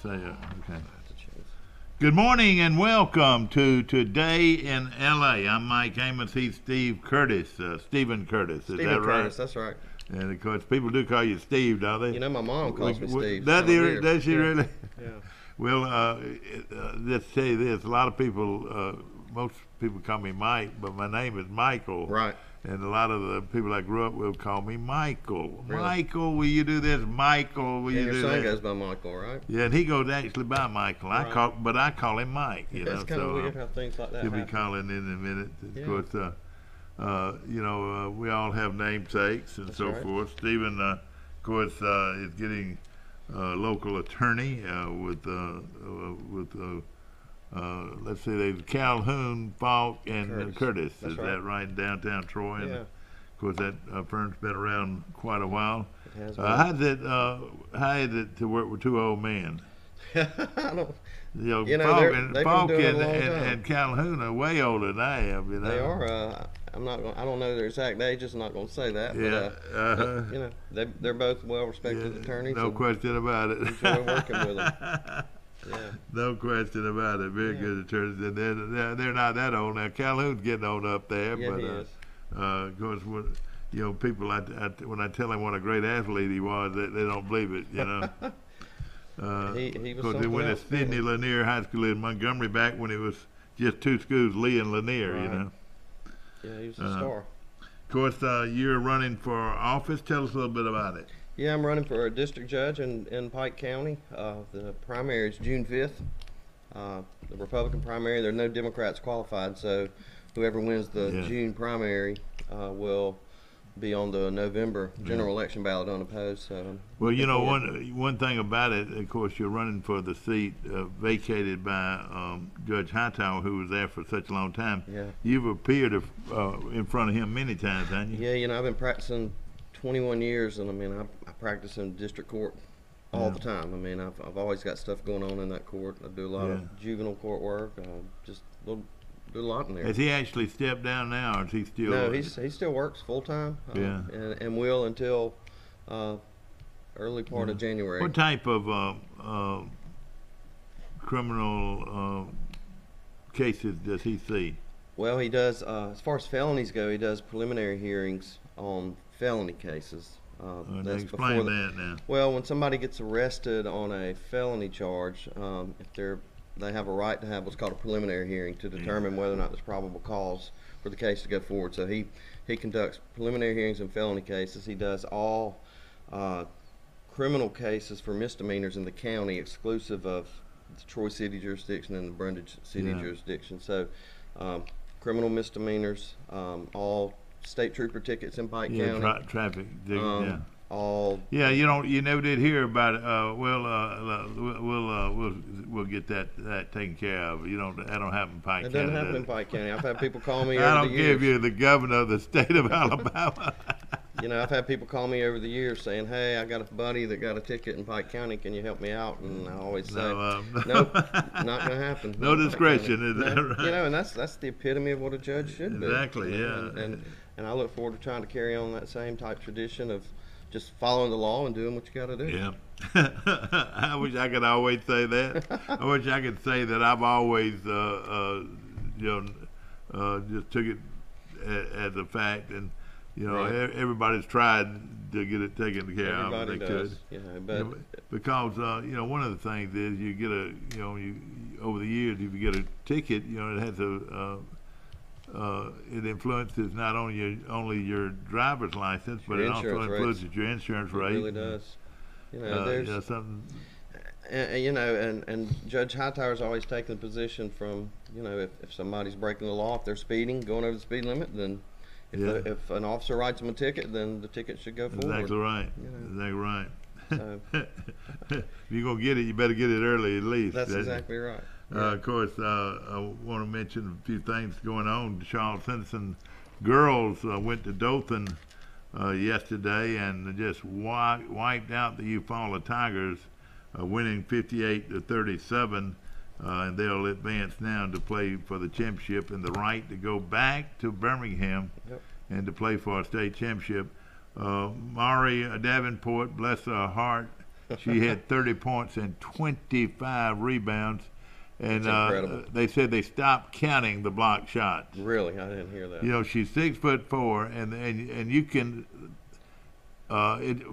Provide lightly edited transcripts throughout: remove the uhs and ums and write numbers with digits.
say okay. Good morning and welcome to Today in L.A. I'm Mike Amos. He's Steve Curtis, Stephen Curtis. Is that right? Curtis, that's right. And of course, people do call you Steve, don't they? You know, my mom calls me Steve. Does she really? Yeah. Well, let's say this. A lot of people, most people call me Mike, but my name is Michael. Right. And a lot of the people I grew up with call me Michael. Really? Michael, will you do this? Michael, will you do that? Your son goes by Michael, right? Yeah, and he goes actually by Michael. Right. I call him Mike. It's kind of weird how things like that he'll happen. be calling in a minute. Yeah. Of course, we all have namesakes and That's so right. forth. Stephen, of course, is getting a local attorney with let's see, there's Calhoun, Falk, and Curtis. That's Is right. that right in downtown Troy? Yeah. And of course, that firm's been around quite a while. It has been. How is it to work with two old men? I don't. Falk they've been Falk doing it a long and Calhoun are way older than I am. You know? They are. I'm not. I don't know their exact ages. I'm not going to say that. Yeah. But, they're both well-respected attorneys. No question about it. Enjoy working with them. Yeah. No question about it. Very good attorneys, and they're not that old now. Calhoun's getting old up there, Yeah, but he is. of course, people when I tell them what a great athlete he was, they don't believe it. You know. He was Because he something went to else. Sidney Lanier High School in Montgomery back when it was just two schools, Lee and Lanier. Right. You know. Yeah, he was a star. Of course, you're running for office. Tell us a little bit about it. Yeah, I'm running for a district judge in Pike County. The primary is June 5th. The Republican primary, there are no Democrats qualified, so whoever wins the June primary will be on the November general election ballot unopposed. So well, you know, one thing about it, of course, you're running for the seat vacated by Judge Hightower, who was there for such a long time. Yeah. You've appeared in front of him many times, haven't you? Yeah, I've been practicing 21 years, and I mean, I practice in district court all the time. I mean, I've always got stuff going on in that court. I do a lot of juvenile court work, just do a lot in there. Has he actually stepped down now, or is he still? No, he still works full time. And will until early part of January. What type of criminal cases does he see? Well, he does. As far as felonies go, he does preliminary hearings on felony cases. That's explain that now. Well, when somebody gets arrested on a felony charge, if they have a right to have what's called a preliminary hearing to determine whether or not there's probable cause for the case to go forward. So he conducts preliminary hearings in felony cases. He does all criminal cases for misdemeanors in the county, exclusive of the Troy City jurisdiction and the Brundage City jurisdiction. So criminal misdemeanors, all state trooper tickets in Pike County. Traffic. All. Yeah, you never did hear about it. We'll get that taken care of. That don't happen in Pike County. It doesn't happen in Pike County. I've had people call me. I over don't the years. give you the governor of the state of Alabama. I've had people call me over the years saying, "Hey, I got a buddy that got a ticket in Pike County. Can you help me out?" And I always say, "Nope, not going to happen." No discretion, is that right? And that's the epitome of what a judge should be. Exactly, yeah. And I look forward to trying to carry on that same type tradition of just following the law and doing what you got to do. Yeah. I wish I could always say that. I wish I could say that I've always, just took it as a fact, and everybody's tried to get it taken care of. Everybody does. Because one of the things is you get over the years, if you get a ticket, it has it influences not only your driver's license, but it also influences your insurance rate. It really does. There's something. And Judge Hightower's always taken the position from, if somebody's breaking the law, if they're speeding, going over the speed limit, then if an officer writes them a ticket, then the ticket should go forward. Exactly right. Exactly right. So, if you're going to get it, you better get it early at least. That's exactly right. Of course, I want to mention a few things going on. The Charles Citizen girls went to Dothan yesterday and just wiped out the Eufaula Tigers, winning 58-37, and they'll advance now to play for the championship and the right to go back to Birmingham and to play for a state championship. Mari Davenport, bless her heart, She had 30 points and 25 rebounds. And That's incredible. they said they stopped counting the block shots. Really, I didn't hear that. You know, she's 6'4", and you can.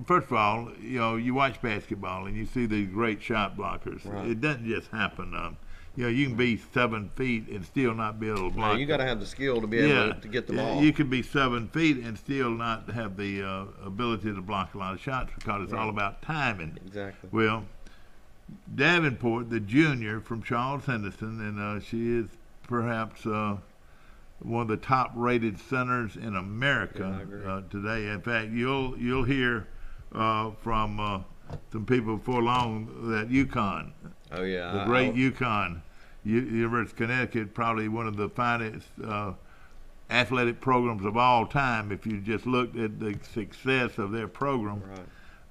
First of all, you know, you watch basketball and you see these great shot blockers. Right. It doesn't just happen. You know, you can be 7 feet and still not be able to block. You got to have the skill to be able to get the ball. You can be 7 feet and still not have the ability to block a lot of shots because it's all about timing. Exactly. Well, Davenport, the junior from Charles Henderson, and she is perhaps one of the top-rated centers in America today. In fact, you'll hear from some people before long that UConn, Oh yeah, the great UConn, University of Connecticut, probably one of the finest athletic programs of all time. If you just looked at the success of their program.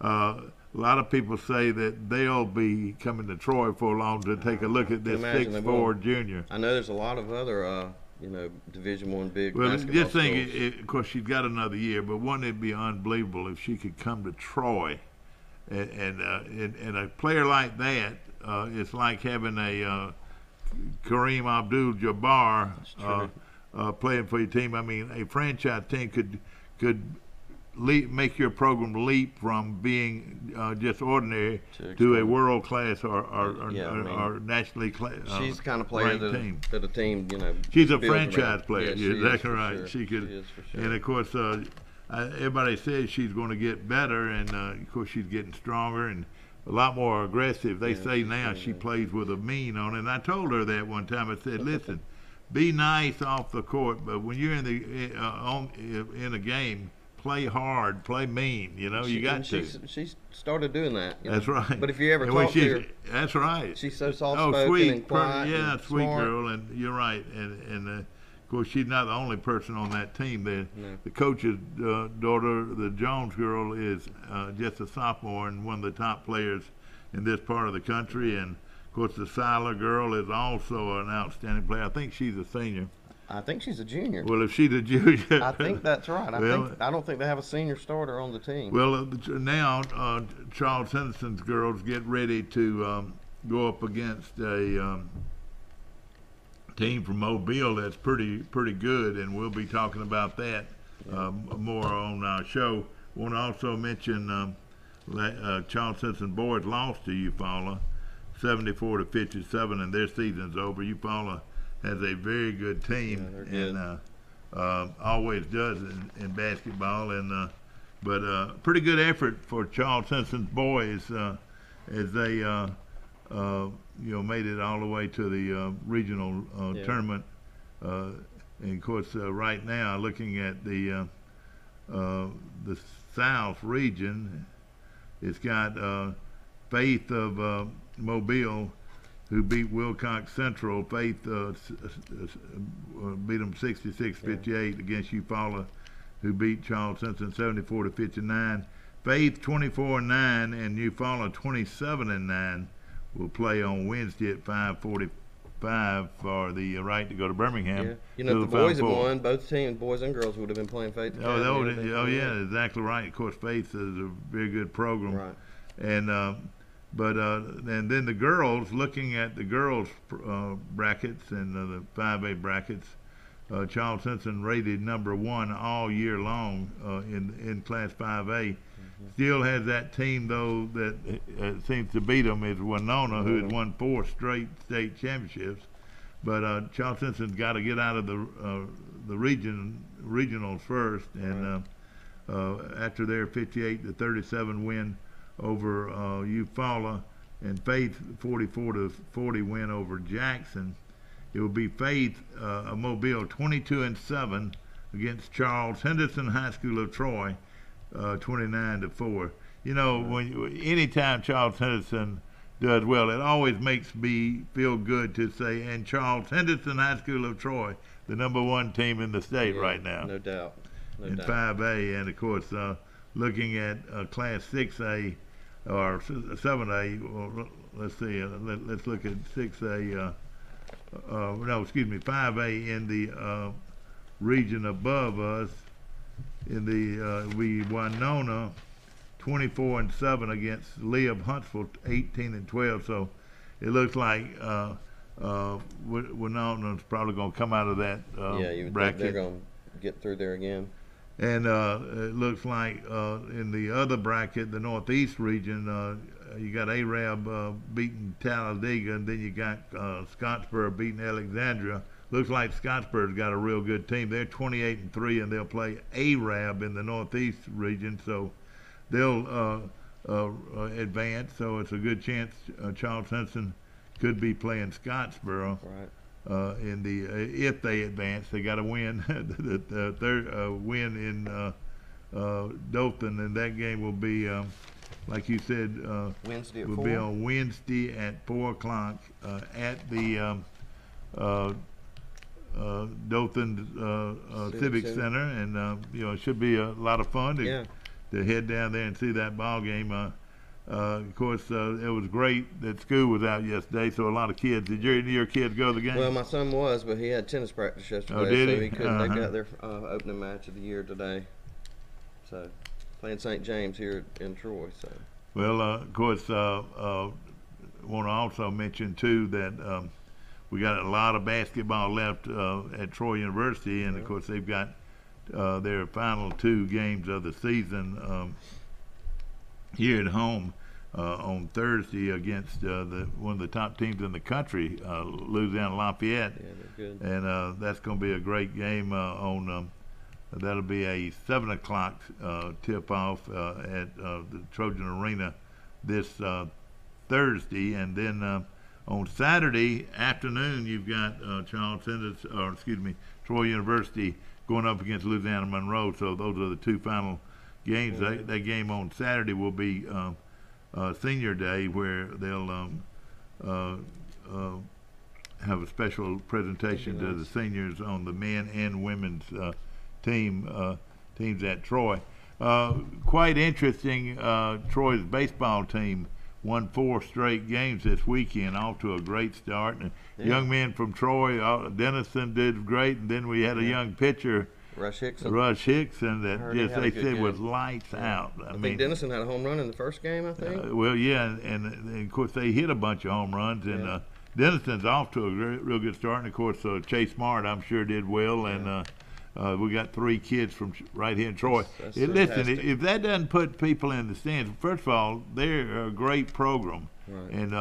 Right. A lot of people say that they'll be coming to Troy for long to take a look at this imagine they will. 6'4" junior. I know there's a lot of other, Division I big Well, basketball just think, schools. of course, she's got another year, but wouldn't it be unbelievable if she could come to Troy, and a player like that, it's like having a Kareem Abdul-Jabbar playing for your team. I mean, a franchise team could make your program leap from being just ordinary to a world class or nationally She's the kind of player that a team, she's a builds franchise around. player. Yeah, You're she exactly is for right. sure. She could, is for sure. and of course, everybody says she's going to get better, and of course she's getting stronger and a lot more aggressive. They say now she plays with a mean on it. And I told her that one time. I said, listen, be nice off the court, but when you're in a game, play hard, play mean. You know, you got to. She started doing that. That's right. But if you ever And when talk to her, that's right. she's so soft-spoken and quiet. Yeah, and sweet smart. girl, and you're right. And of course, she's not the only person on that team. The coach's daughter, the Jones girl, is just a sophomore and one of the top players in this part of the country. And of course, the Seiler girl is also an outstanding player. I think she's a senior. I think she's a junior. Well, if she's a junior, I think that's right. Well, I don't think they have a senior starter on the team. Well, now Charles Henderson's girls get ready to go up against a team from Mobile that's pretty good, and we'll be talking about that more on our show. Want to also mention Charles Henderson boys lost to Eufaula, 74-57, and their season's over. Eufaula has a very good team, and always does in basketball. And but pretty good effort for Charles Henson's boys as they made it all the way to the regional tournament. And of course, right now, looking at the South region, it's got Faith of Mobile, who beat Wilcox Central. Faith beat them 66-58 against Eufaula, who beat Charles Henderson 74-59. Faith 24-9 and Eufaula 27-9 will play on Wednesday at 5:45 for the right to go to Birmingham. Yeah. The boys have won. Both teams, boys and girls, would have been playing Faith. Yeah, exactly right. Of course, Faith is a very good program. Right. And and then the girls, looking at the girls' brackets and the 5A brackets, Charles Henderson rated number 1 all year long in Class 5A. Still has that team, though, that seems to beat them is Winona, who has won 4 straight state championships. But Charles Henson's got to get out of the regionals first, and after their 58-37 win over Eufaula, and Faith 44-40 win over Jackson, it will be Faith of Mobile 22-7 against Charles Henderson High School of Troy 29-4. Anytime Charles Henderson does well, it always makes me feel good to say, and Charles Henderson High School of Troy, the number 1 team in the state right now. No doubt. In 5A, and of course, looking at Class 6A or 7A, well, let's see, let's look at 6A, 5A in the region above us. In the Winona, 24-7 against Lee of Huntsville, 18-12. So it looks like Winon's probably going to come out of that Yeah, you would think bracket. they're going to get through there again. And it looks like in the other bracket, the Northeast region, you got Arab beating Talladega, and then you got Scottsboro beating Alexandria. Looks like Scottsboro's got a real good team. They're 28-3, and they'll play Arab in the Northeast region, so they'll advance. So it's a good chance Charles Simpson could be playing Scottsboro. Right. In the if they advance, they got to win the third win in Dothan, and that game will be like you said Wednesday at will 4. be on Wednesday at 4:00 at the Dothan Civic Center, and it should be a lot of fun to head down there and see that ball game. Of course, it was great that school was out yesterday, so a lot of kids. Did your kids go to the game? Well, my son was, but he had tennis practice yesterday, did so he? he couldn't. They got their opening match of the year today. So, playing St. James here in Troy. So. Well, of course, want to also mention too that we got a lot of basketball left at Troy University, and of course they've got their final 2 games of the season here at home on Thursday against one of the top teams in the country, Louisiana Lafayette. Yeah, they're good. And that's going to be a great game that'll be a 7 o'clock tip-off at the Trojan Arena this Thursday. And then on Saturday afternoon, you've got Troy University going up against Louisiana Monroe. So those are the 2 final games. That game on Saturday will be Senior Day, where they'll have a special presentation to the seniors on the men and women's teams at Troy. Quite interesting. Troy's baseball team won 4 straight games this weekend, off to a great start. And young men from Troy, Dennison did great, and then we had a young pitcher, Rush Hickson, that just they said was lights out. I think Dennison had a home run in the first game, I think. And of course they hit a bunch of home runs, and Dennison's off to a real good start. And of course Chase Smart, I'm sure, did well, and we got 3 kids from right here in Troy. Listen, if that doesn't put people in the stands, first of all, they're a great program, and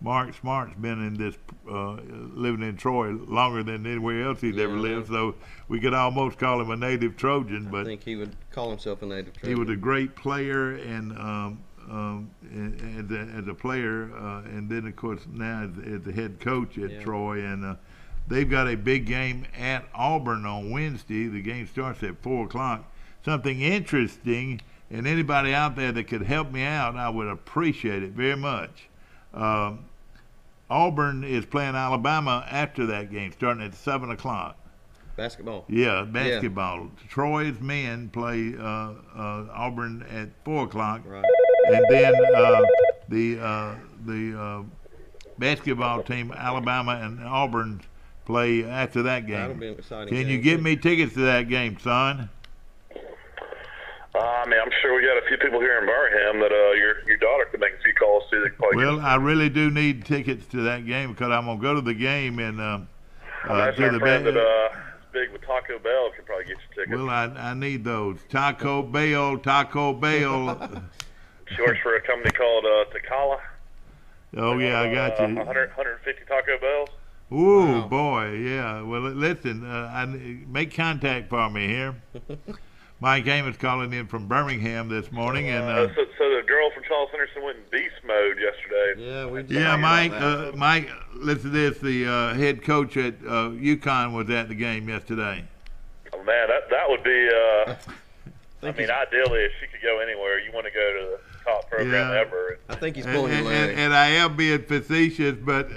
Mark Smart's been in this living in Troy longer than anywhere else he's ever lived, so we could almost call him a native Trojan. But I think he would call himself a native Trojan. He was a great player, and as a player, and then of course now as the head coach at Troy, and they've got a big game at Auburn on Wednesday. The game starts at 4:00. Something interesting, and anybody out there that could help me out, I would appreciate it very much. Auburn is playing Alabama after that game, starting at 7 o'clock. Basketball. Yeah, basketball. Yeah. Troy's men play Auburn at 4 o'clock, and then the basketball team, Alabama and Auburn, play after that game. That'll be an exciting Can game. you give me tickets to that game, son? I mean, I'm sure we got a few people here in Birmingham that your daughter could make a few calls to. Well, I really do need tickets to that game because I'm gonna go to the game and to the friend that big with Taco Bell can probably get you tickets. Well, I need those. Taco Bell. She works for a company called Takala. Oh yeah, I got you. 150 Taco Bells. Ooh, boy, yeah. Well, listen, make contact for me here. Mike Amos calling in from Birmingham this morning, and so the girl from Charles Henderson went in beast mode yesterday. Yeah, Mike, listen to this. The head coach at UConn was at the game yesterday. Oh man, that would be. I mean, ideally, if she could go anywhere, you want to go to the top program ever. I think he's pulling your leg. And I am being facetious, but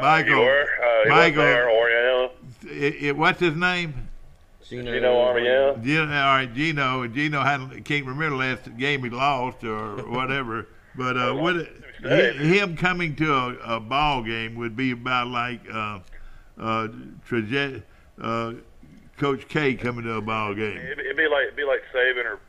Michael, you were there, what's his name? Gino Armiel. All right, Gino can't remember the last game he lost or whatever. But him coming to a ball game would be about like Coach K coming to a ball game. It'd be like Saban or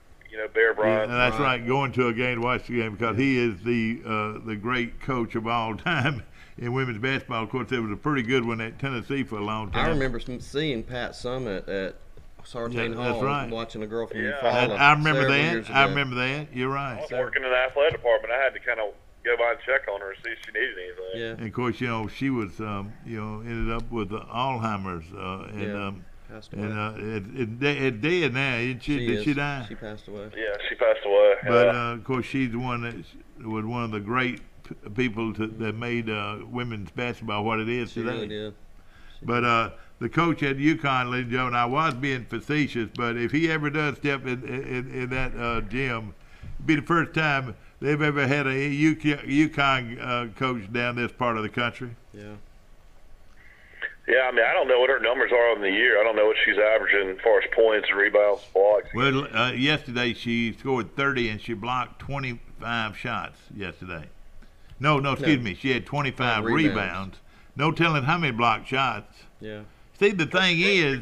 Bear Yeah, Bryant. and that's right. Going to a game to watch the game because he is the great coach of all time in women's basketball. Of course, it was a pretty good one at Tennessee for a long time. I remember seeing Pat Summitt at Sartain Yeah, that's Hall, right. watching a girl from Yeah. Eufaula I remember several that. years I ago. remember that. You're I right. was working in the athletic department. I had to kind of go by and check on her and see if she needed anything. Yeah, And of course, she was ended up with Alzheimer's and Yeah. passed away. it dead now. Did she is. die? She passed away. Yeah, she passed away. But of course, she's the one that was one of the great people that made women's basketball what it is She today. really did. But the coach at UConn, Lynn Jones, I was being facetious, but if he ever does step in that gym, it'd be the first time they've ever had a UConn coach down this part of the country. Yeah. Yeah, I mean, I don't know what her numbers are on the year. I don't know what she's averaging as far as points, rebounds, blocks. Well, yesterday she scored 30 and she blocked 25 shots yesterday. No, excuse me. She had 25 rebounds. No telling how many blocked shots. Yeah. See, the thing is,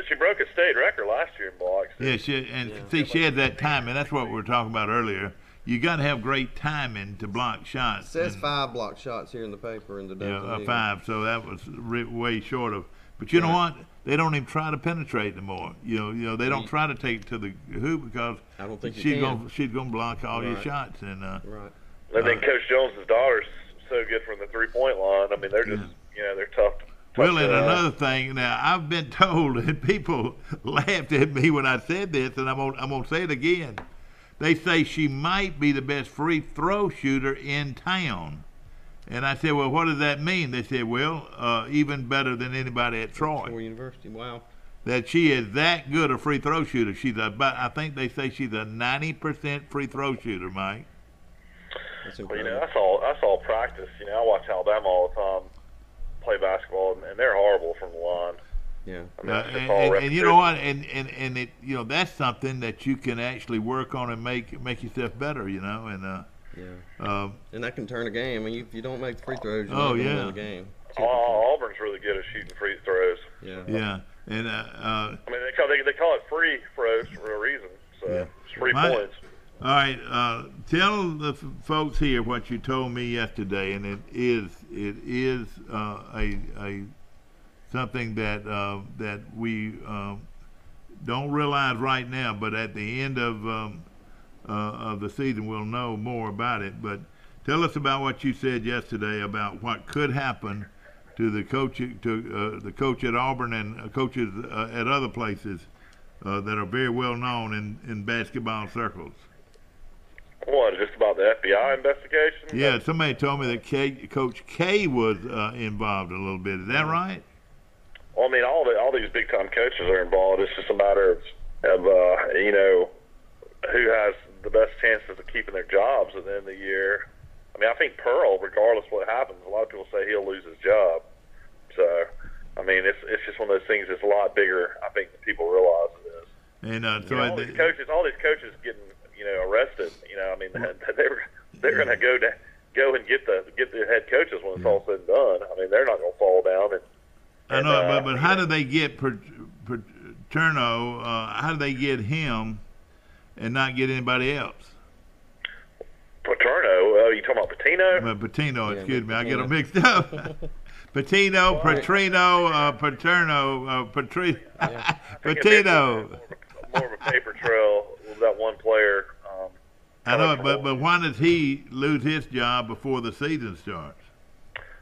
She broke a state record last year in blocks. yeah, she had that time, and that's what we were talking about earlier. You got to have great timing to block shots. It says and, 5 block shots here in the paper in the Dothan Eagle. 5. So that was way short of. But you know what? They don't even try to penetrate anymore. You know, they don't try to take it to the hoop because I don't think she's gonna block all your Right. shots. And Right. I think Coach Jones's daughter's so good from the 3-point line. I mean, they're just they're tough. Well, and another thing, now I've been told, and people laughed at me when I said this, and I'm gonna say it again. They say she might be the best free throw shooter in town, and I said, well, what does that mean? They said, well, even better than anybody at Troy. Troy University. Wow. That she is that good a free throw shooter. I think they say she's a 90% free throw shooter, Mike. That's Well, incredible. that's all practice. I watch Alabama all the time play basketball, and they're horrible from the line. Yeah. I mean, it's just all And you know repetition. what? And it that's something that you can actually work on and make yourself better. And Yeah. And that can turn a game. I mean, if you don't make the free throws, you're Oh, not going to yeah. win the game. Auburn's really good at shooting free throws. Yeah. yeah, and I mean, they call it free throws for a reason. So Yeah. it's 3 My- points. all right. Tell the folks here what you told me yesterday, and it is a something that we don't realize right now, but at the end of the season we'll know more about it. But tell us about what you said yesterday about what could happen to the coach at Auburn and coaches at other places that are very well known in basketball circles. What, just about the FBI investigation? Yeah, somebody told me that Coach K was involved a little bit. Is that right? Well, I mean, all these big time coaches are involved. It's just a matter of who has the best chances of keeping their jobs at the end of the year. I mean, I think Pearl, regardless of what happens, a lot of people say he'll lose his job. So, I mean, it's just one of those things that's a lot bigger, I think, than people realize it is. And all these coaches getting arrested. I mean, they're going to go and get the head coaches when it's all said and done. I mean, they're not going to fall down. I know, but how do they get Paterno? How do they get him and not get anybody else? Paterno? You talking about Patino? Patino, Yeah, excuse me, I get Patino. them mixed up. Patino, Patrino, Paterno, Patino. More of a paper trail with that one player. I know, but why does he lose his job before the season starts?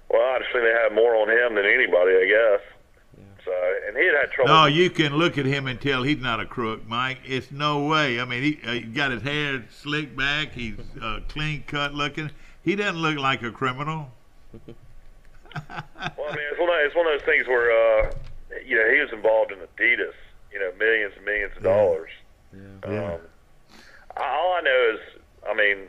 Well, I just think they had more on him than anybody, I guess. Yeah. So, and he had trouble. No, you can look at him and tell he's not a crook, Mike. It's no way. I mean, he got his hair slicked back. He's clean cut looking. He doesn't look like a criminal. Well, I mean, it's one of those things where he was involved in Adidas, millions and millions of dollars. Yeah. All I know is, I mean,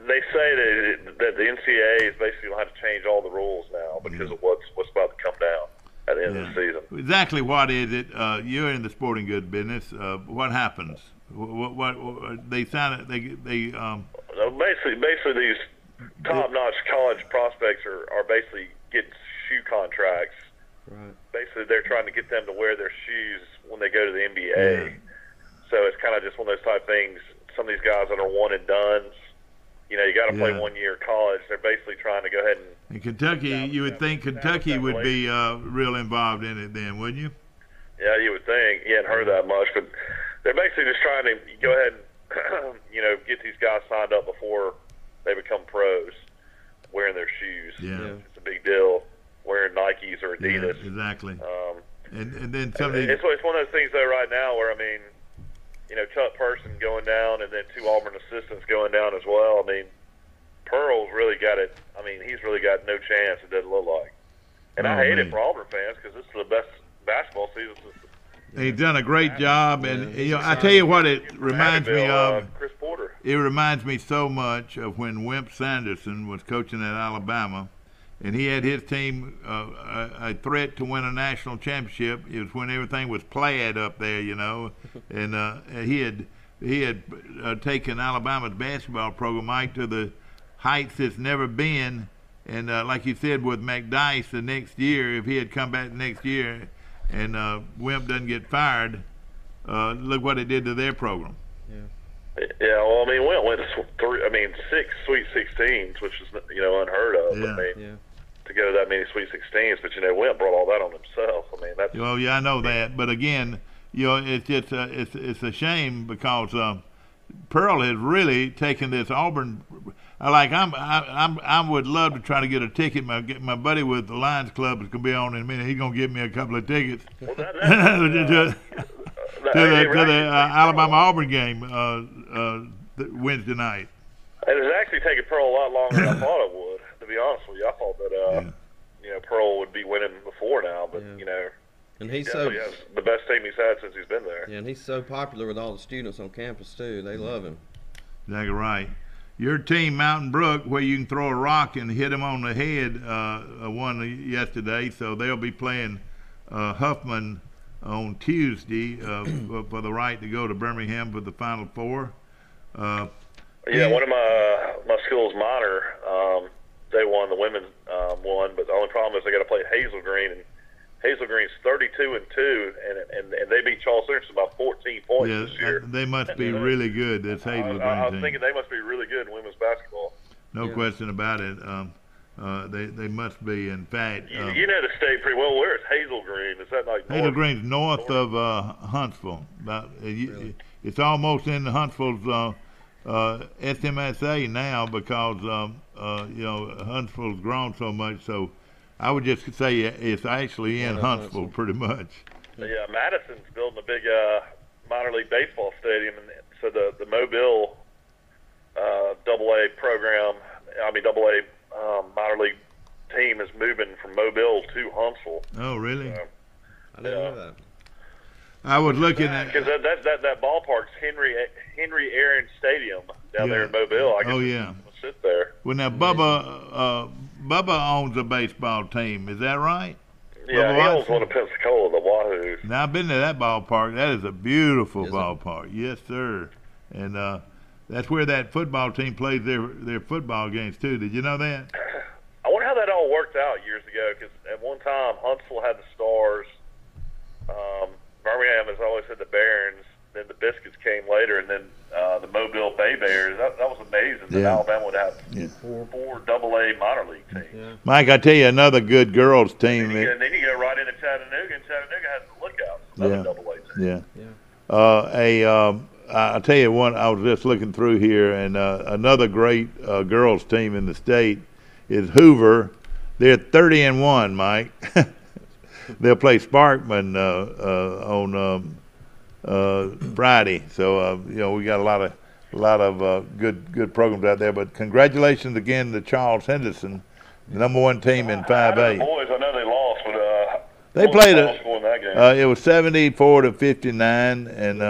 they say that the NCAA is basically going to have to change all the rules now because of what's about to come down at the end of the season. Exactly what is it? You're in the sporting goods business. What happens? What they sign it? They basically these top-notch college prospects are basically getting shoe contracts. Right. Basically, they're trying to get them to wear their shoes when they go to the NBA. Yeah. So it's kind of just one of those type things. Some of these guys that are one and dones, you know, you got to play Yeah. 1 year college. They're basically trying to go ahead and In Kentucky, you would think Kentucky would be real involved in it then, wouldn't you? yeah, you would think you hadn't heard that much, but they're basically just trying to go ahead and you know, get these guys signed up before they become pros, wearing their shoes. Yeah. It's a big deal. Wearing Nikes or Yeah, Adidas. exactly. And then some of these, It's one of those things though right now where, I mean, you know, Chuck Person going down and then 2 Auburn assistants going down as well. I mean, Pearl's really got it. I mean, he's really got no chance, it doesn't look like. And Oh, I hate man. it for Auburn fans because this is the best basketball season since he's done a great job, and Yeah, you know, I tell you what, it reminds me Vanderbilt, of. Chris Porter. It reminds me so much of when Wimp Sanderson was coaching at Alabama, and he had his team a threat to win a national championship. It was when everything was plaid up there, you know, and he had taken Alabama's basketball program, Mike, to the heights it's never been. And like you said, with McDyess the next year, if he had come back the next year, and Wimp doesn't get fired, look what it did to their program. Yeah, well, I mean, we went to 6 Sweet 16s, which is, you know, unheard of. Yeah. I mean, Yeah. to go to that many Sweet 16s, but you know, Wimp brought all that on himself. I mean, that's Well, yeah, I know that, but again, you know, it's just it's a shame because Pearl has really taken this Auburn. I would love to try to get a ticket. My buddy with the Lions Club is gonna be on in a minute. He's gonna give me a couple of tickets well, to the Alabama Auburn game Wednesday night. It has actually taken Pearl a lot longer than I thought it would. To be honest with you, I thought that you know, Pearl would be winning before now, but Yeah. you know, And he's definitely has the best team he's had since he's been there. yeah, and he's so popular with all the students on campus too. They love him. Exactly right. Your team, Mountain Brook, where you can throw a rock and hit him on the head, won yesterday. So they'll be playing Huffman on Tuesday for the right to go to Birmingham for the Final Four. Yeah, one of my school's minor, they won. The women won, but the only problem is they got to play Hazel Green, and Hazel Green's 32-2, and they beat Charles Central by 14 points Yeah, this year. they must be really good. That's Hazel Green I was team. thinking they must be really good in women's basketball. No Yeah. question about it. They must be. In fact, You know the state pretty well. Where is Hazel Green? Is that like Hazel north? Green's north of Huntsville. Really? It's almost in Huntsville's SMSA now because you know, Huntsville's grown so much. So I would just say it's actually in Yeah, Huntsville pretty much. Yeah, Madison's building a big minor league baseball stadium, and so the Mobile AA program, AA minor league team is moving from Mobile to Huntsville. Oh, really? I didn't know that. I was looking at. Because that ballpark's Henry Aaron Stadium down there in Mobile. I guess Oh, yeah. we'll sit there. Well, now Bubba owns a baseball team. Is that right? Yeah, he Bubba owns Watson? one of Pensacola, the Wahoos. Now I've been to that ballpark. That is a beautiful Is it? ballpark. Yes, sir. And that's where that football team plays their football games too. Did you know that? I wonder how that all worked out years ago. Because at one time Huntsville had the Stars, Birmingham has always had the Barons. Then the Biscuits came later, and then the Mobile Bay Bears. That was amazing. That Yeah. Alabama would have Yeah. four AA minor league teams. Yeah. Mike, I tell you another good girls team. And then you go right into Chattanooga, and Chattanooga has the Lookouts, another Yeah. AA team. Yeah. I'll tell you one. I was just looking through here, and another great girls team in the state is Hoover. They're 30-1, Mike. They'll play Sparkman on Friday. So you know, we got a lot of good programs out there. But congratulations again to Charles Henderson, the #1 team in The 5A. boys, I know they lost, but They what was played the a- final score in that game? It was 74-59, and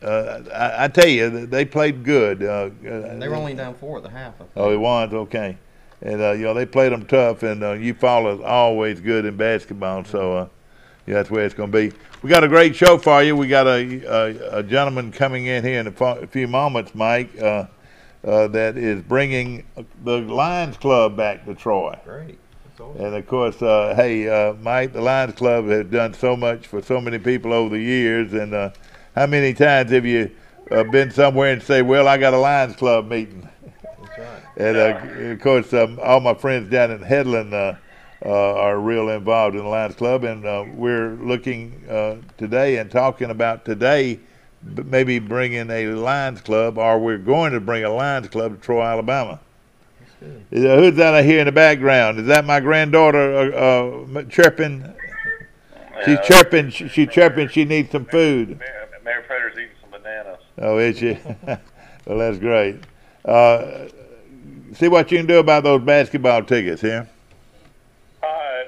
I tell you, they played good. They were only down 4 at the half. I think. Oh, it was okay, and you know, they played them tough. And Eufaula is always good in basketball, so yeah, that's where it's going to be. We got a great show for you. We got a gentleman coming in here in a few moments, Mike, that is bringing the Lions Club back to Troy. Great. That's awesome. And of course, hey, Mike, the Lions Club has done so much for so many people over the years, and How many times have you been somewhere and say, "Well, I got a Lions Club meeting"? That's right. And of course, all my friends down in Headland are real involved in the Lions Club, and we're looking today and talking about today maybe bringing a Lions Club, or we're going to bring a Lions Club to Troy, Alabama. Who's that I hear in the background? Is that my granddaughter chirping? She's chirping. She's chirping. She needs some food. Mary Prater's eating some bananas. Oh, is she? Well, that's great. See what you can do about those basketball tickets here. All right,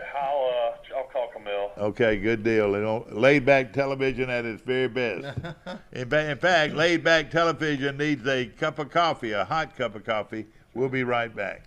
I'll call Camille. Okay, good deal. You know, laid back television at its very best. In fact, laid back television needs a cup of coffee, a hot cup of coffee. We'll be right back.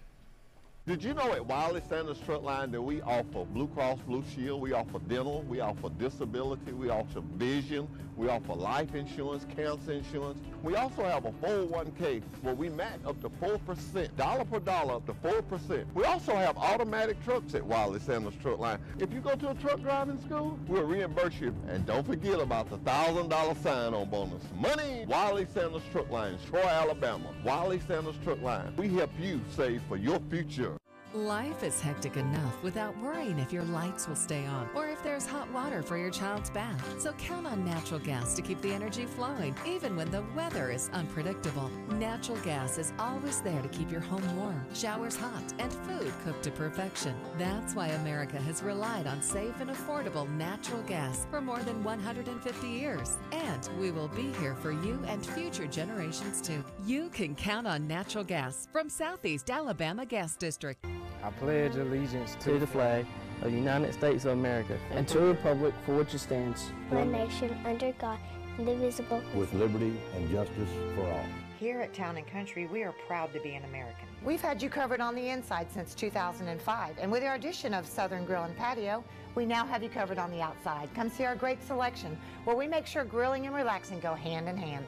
Did you know at Wiley Sanders Truck Line that we offer Blue Cross Blue Shield, we offer dental, we offer disability, we offer vision, we offer life insurance, cancer insurance. We also have a 401k where we match up to 4%, dollar per dollar up to 4%. We also have automatic trucks at Wiley Sanders Truck Line. If you go to a truck driving school, we'll reimburse you. And don't forget about the $1,000 sign-on bonus. Money! Wiley Sanders Truck Line, Troy, Alabama. Wiley Sanders Truck Line. We help you save for your future. Life is hectic enough without worrying if your lights will stay on or if there's hot water for your child's bath. So count on natural gas to keep the energy flowing, even when the weather is unpredictable. Natural gas is always there to keep your home warm, showers hot, and food cooked to perfection. That's why America has relied on safe and affordable natural gas for more than 150 years. And we will be here for you and future generations too. You can count on natural gas from Southeast Alabama Gas District. I pledge allegiance to the flag of the United States of America and to the republic for which it stands, one nation under God, indivisible, with liberty and justice for all. Here at Town & Country, we are proud to be an American. We've had you covered on the inside since 2005, and with our addition of Southern Grill and Patio, we now have you covered on the outside. Come see our great selection, where we make sure grilling and relaxing go hand in hand.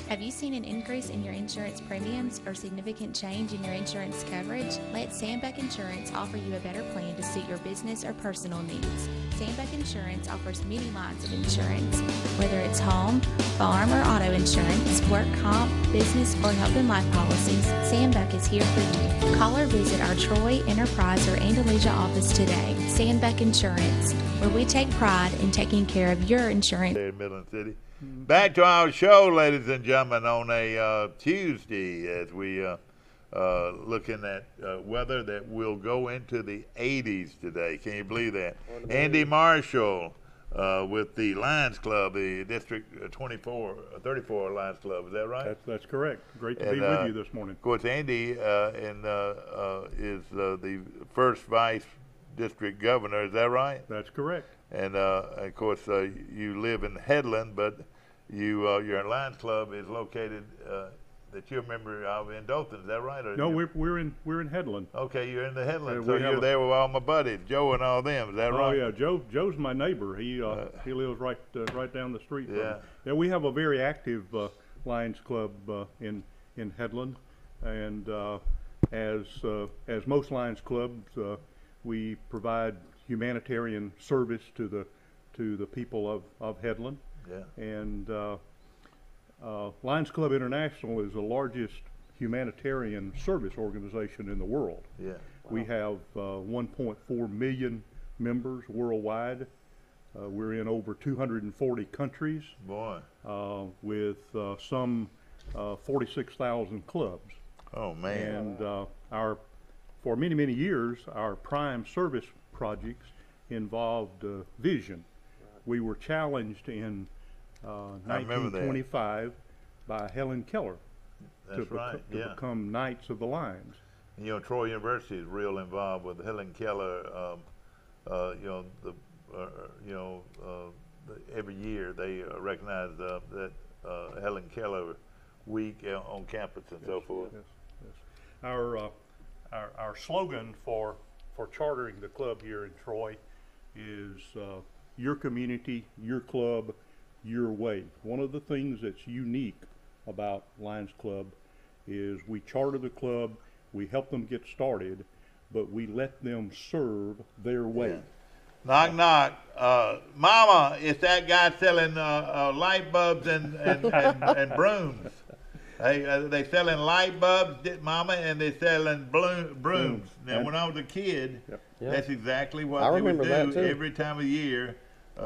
Have you seen an increase in your insurance premiums or significant change in your insurance coverage? Let Sandbeck Insurance offer you a better plan to suit your business or personal needs. Sandbeck Insurance offers many lines of insurance, whether it's home, farm, or auto insurance, work comp, business, or health and life policies. Sandbeck is here for you. Call or visit our Troy, Enterprise, or Andalusia office today. Sandbeck Insurance, where we take pride in taking care of your insurance. There in Midland City. Back to our show, ladies and gentlemen, on a Tuesday as we looking at weather that will go into the 80s today. Can you believe that? Andy Marshall with the Lions Club, the District 34 Lions Club. Is that right? That's correct. Great to be with you this morning. Of course, Andy is the first vice district governor. Is that right? That's correct. And of course, you live in Headland, but your Lions Club is located that you're a member of in Dothan. Is that right? Or no, we're in Headland. Okay, you're in the Headland, so you're there with all my buddies, Joe and all them. Is that right? Oh yeah, Joe's my neighbor. He lives right down the street. From me. Yeah, we have a very active Lions Club in Headland, and as most Lions clubs, we provide humanitarian service to the people of Headland. Yeah. And Lions Club International is the largest humanitarian service organization in the world. Yeah. Wow. We have 1.4 million members worldwide. We're in over 240 countries. Boy. With some 46,000 clubs. Oh man. And for many years, our prime service projects involved vision. We were challenged in 1925 by Helen Keller to become Knights of the Lions. You know, Troy University is real involved with Helen Keller. Every year they recognize that Helen Keller week on campus and so forth. Yes. Our slogan for chartering the club here in Troy is your community, your club, your way. One of the things that's unique about Lions Club is we charter the club, we help them get started, but we let them serve their way. Yeah. Knock, knock. Mama, it's that guy selling light bulbs and brooms. They selling light bulbs, Mama, and they selling brooms. Now, when I was a kid, that's exactly what they would do every time of year.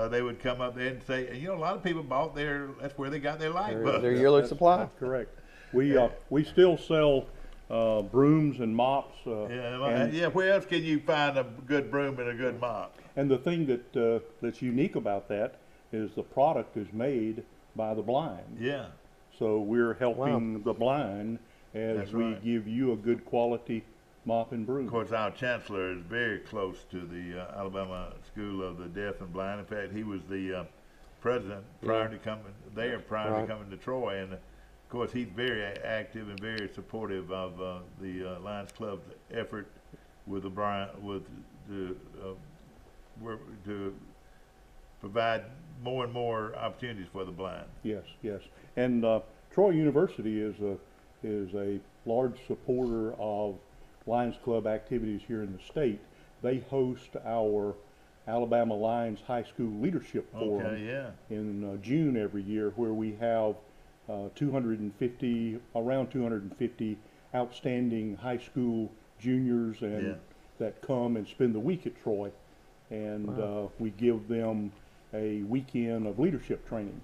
They would come up there and say, and, a lot of people bought that's where they got their light bulbs. Their yearly supply. That's correct. We still sell brooms and mops. Where else can you find a good broom and a good mop? And the thing that's unique about that is the product is made by the blind. Yeah. So we're helping the blind as we give you a good quality mop and broom. Of course, our chancellor is very close to the Alabama School of the Deaf and Blind. In fact, he was the president prior to coming to coming to Troy, and of course, he's very active and very supportive of the Lions Club's effort with to provide more and more opportunities for the blind. Yes, and Troy University is a large supporter of Lions Club activities here in the state. They host our Alabama Lions High School Leadership Forum in June every year, where we have around 250 outstanding high school juniors and that come and spend the week at Troy, and we give them a weekend of leadership training.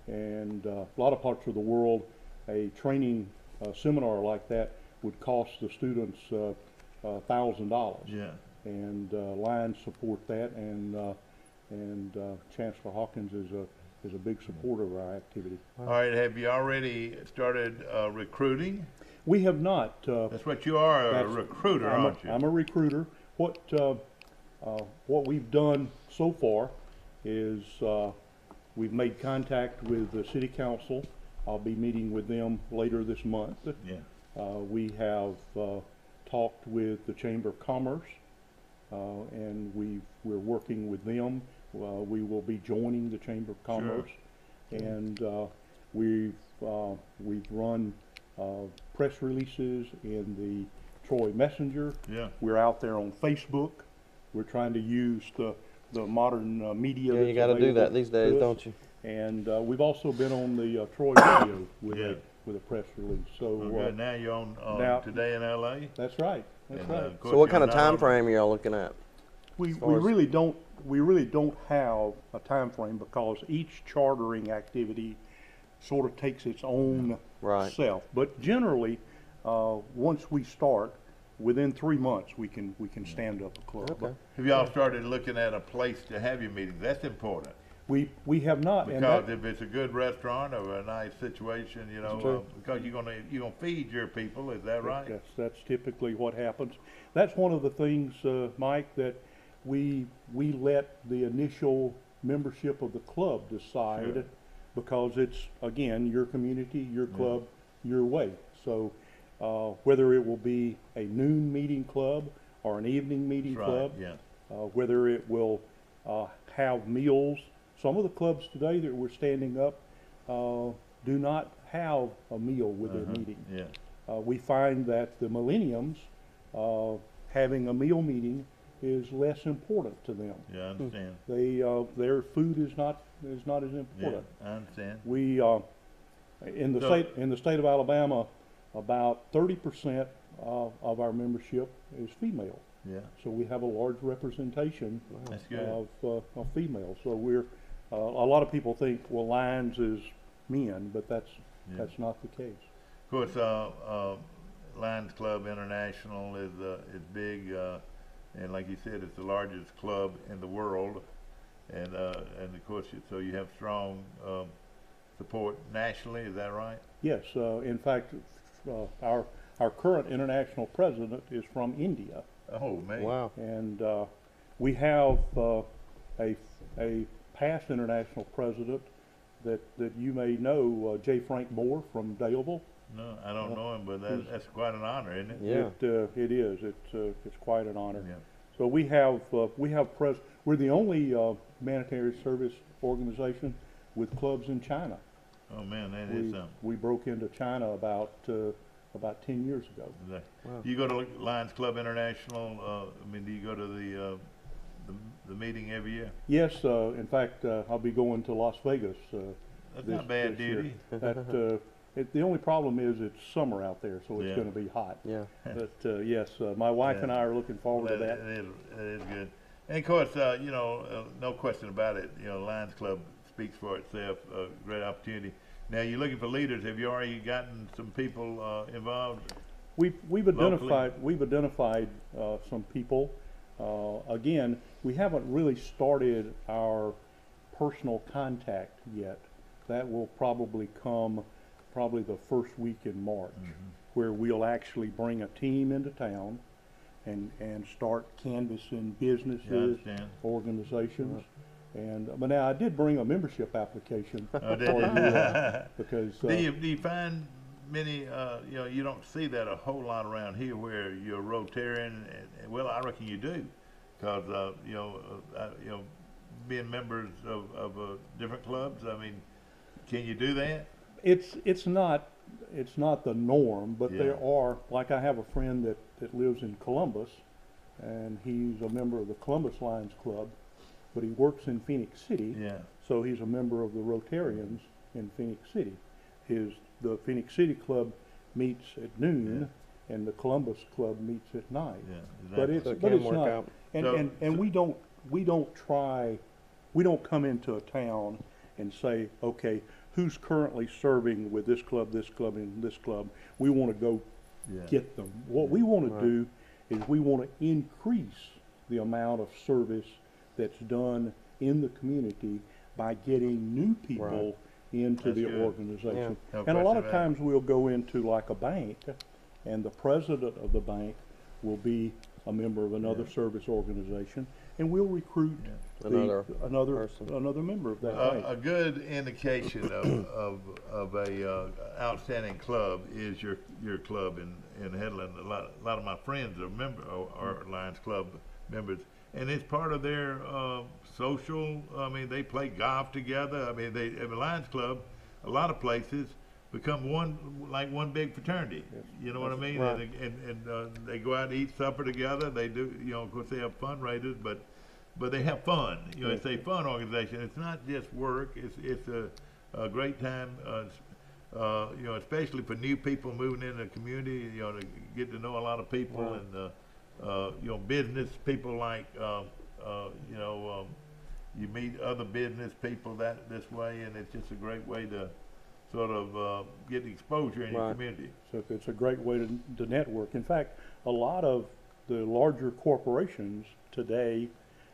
And a lot of parts of the world, a training seminar like that would cost the students $1,000. Yeah. And Lions support that, and Chancellor Hawkins is a big supporter of our activity. All right, have you already started recruiting? We have not. That's what you are, a recruiter, aren't you? I'm a recruiter. What we've done so far is we've made contact with the City Council. I'll be meeting with them later this month. Yeah. We have talked with the Chamber of Commerce, and we're working with them. We will be joining the Chamber of Commerce, and we've run press releases in the Troy Messenger. Yeah. We're out there on Facebook. We're trying to use the modern media. Yeah, you got to do that these days, don't you? And we've also been on the Troy radio with a press release. So now you're on Today in LA. That's right. That's right. So what kind of time frame are y'all looking at? We really don't have a time frame, because each chartering activity sort of takes its own self. But generally, once we start, within 3 months we can stand up a club. Okay. Have y'all started looking at a place to have your meetings? That's important. We have not, because if it's a good restaurant or a nice situation, because you're gonna feed your people. Is that right? That's typically what happens. That's one of the things, Mike, that we let the initial membership of the club decide, because it's, again, your community, your club, your way. So whether it will be a noon meeting club or an evening meeting club, whether it will have meals. Some of the clubs today that we're standing up do not have a meal with their meeting. Yeah. We find that the millenniums having a meal meeting is less important to them. Yeah, I understand. Their food is not as important. Yeah, I understand. We in the state of Alabama, about 30% of our membership is female. Yeah. So we have a large representation of females. So we're a lot of people think, well, Lions is men, but that's not the case. Of course, Lions Club International is big, and like you said, it's the largest club in the world, and of course, so you have strong support nationally. Is that right? Yes. In fact, our current international president is from India. Oh, man! Wow! And we have a past international president that you may know, J. Frank Moore from Daleville. No, I don't know him, but that's quite an honor, isn't it? Yeah, it is. It's quite an honor. Yeah. So we're the only humanitarian service organization with clubs in China. Oh man, that is something. We broke into China about about 10 years ago. Wow. You go to Lions Club International, I mean, do you go to the meeting every year? Yes, in fact, I'll be going to Las Vegas. That's not bad duty. The only problem is it's summer out there, so it's going to be hot. Yeah. But yes, my wife and I are looking forward to that. That is good. And of course, you know, no question about it. You know, Lions Club speaks for itself. A great opportunity. Now, you're looking for leaders. Have you already gotten some people involved? We've identified some people. Again, we haven't really started our personal contact yet. That will probably come the first week in March, where we'll actually bring a team into town and start canvassing businesses, organizations. But now I did bring a membership application for you, because do you find many, you know, you don't see that a whole lot around here where you're a Rotarian, and well, I reckon you do, because you know, being members of different clubs. I mean, can you do that? It's not the norm, but there are, like I have a friend that lives in Columbus, and he's a member of the Columbus Lions Club, but he works in Phoenix City, so he's a member of the Rotarians in Phoenix City. The Phoenix City Club meets at noon, and the Columbus Club meets at night. But it's not. And we don't come into a town and say, okay, who's currently serving with this club, and this club? We want to go get them. What we want to do is we want to increase the amount of service that's done in the community by getting new people into the organization. No and a lot of times we'll go into like a bank, and the president of the bank will be a member of another service organization, and we'll recruit another member of that bank. A good indication of a outstanding club is your club in Headland. A lot of my friends are Lions Club members, and it's part of their social. I mean, they play golf together. I mean, Lions Club, a lot of places become one big fraternity. You know what I mean? Right. And they go out to eat supper together. They do, you know, of course they have fundraisers, but they have fun. You know, it's a fun organization. It's not just work. It's a great time. You know, especially for new people moving into the community. You know, to get to know a lot of people and you know, business people like you know, you meet other business people this way, and it's just a great way to sort of get exposure in your community. So it's a great way to network. In fact, a lot of the larger corporations today,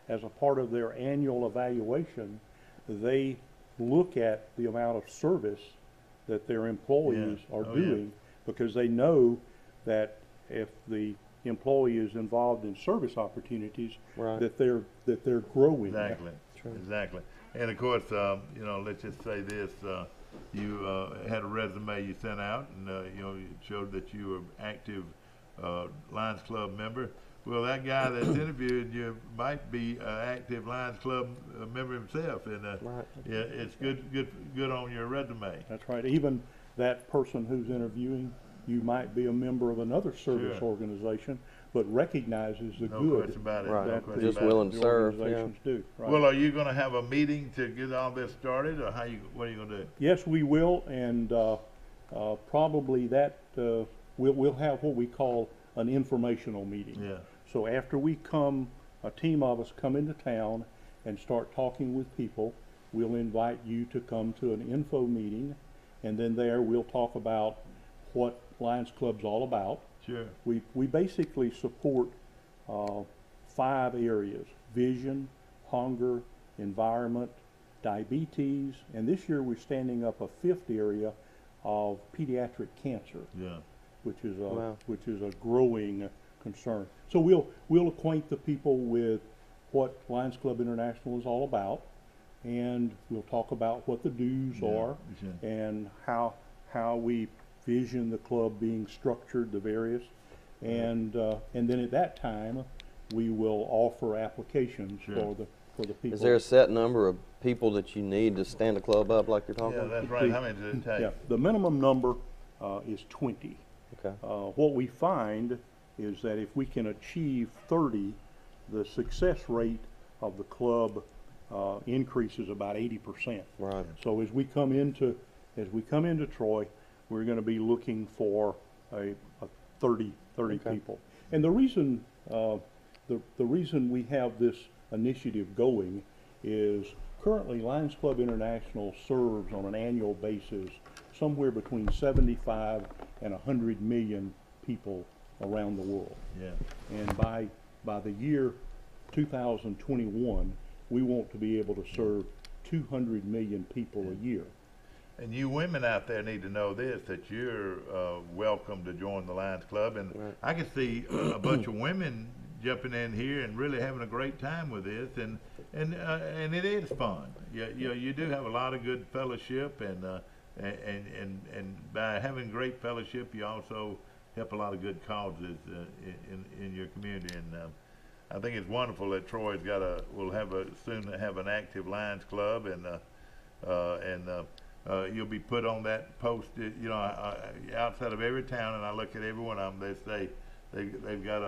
as a part of their annual evaluation, they look at the amount of service that their employees are doing, because they know that if the employee is involved in service opportunities, that they're growing. Exactly. And of course, you know, let's just say this: you had a resume you sent out, and you know, it showed that you were an active Lions Club member. Well, that guy that's interviewing you might be an active Lions Club member himself, and yeah, it's good on your resume. That's right. Even that person who's interviewing you might be a member of another service organization, but recognizes the good about it. That just willing to serve. Do. Well, are you going to have a meeting to get all this started, or what are you going to do? Yes, we will, and probably that we'll have what we call an informational meeting. Yeah. So after we come, a team of us come into town and start talking with people, we'll invite you to come to an info meeting, and then there we'll talk about what Lions Club's all about. Sure. We basically support 5 areas: vision, hunger, environment, diabetes, and this year we're standing up a 5th area of pediatric cancer. Yeah. Which is a growing concern. So we'll acquaint the people with what Lions Club International is all about, and we'll talk about what the dues are and how we vision the club being structured, the various, and then at that time we will offer applications for the people. Is there a set number of people that you need to stand a club up like you're talking about? Yeah, that's right. How many does it take? Yeah, the minimum number is 20. Okay. What we find is that if we can achieve 30, the success rate of the club increases about 80%. Right. So as we come into Troy, we're going to be looking for a 30 Okay. people. And the reason the reason we have this initiative going is currently Lions Club International serves on an annual basis somewhere between 75 and 100 million people around the world. Yeah. And by the year 2021, we want to be able to serve 200 million people a year. And you women out there need to know this, that you're welcome to join the Lions Club. And Right. I can see a bunch of women jumping in here and really having a great time with this. And it is fun. You do have a lot of good fellowship, and by having great fellowship, you also help a lot of good causes in your community. And I think it's wonderful that Troy's will soon have an active Lions Club, and you'll be put on that post, outside of every town. And I look at every one of them. They say they've got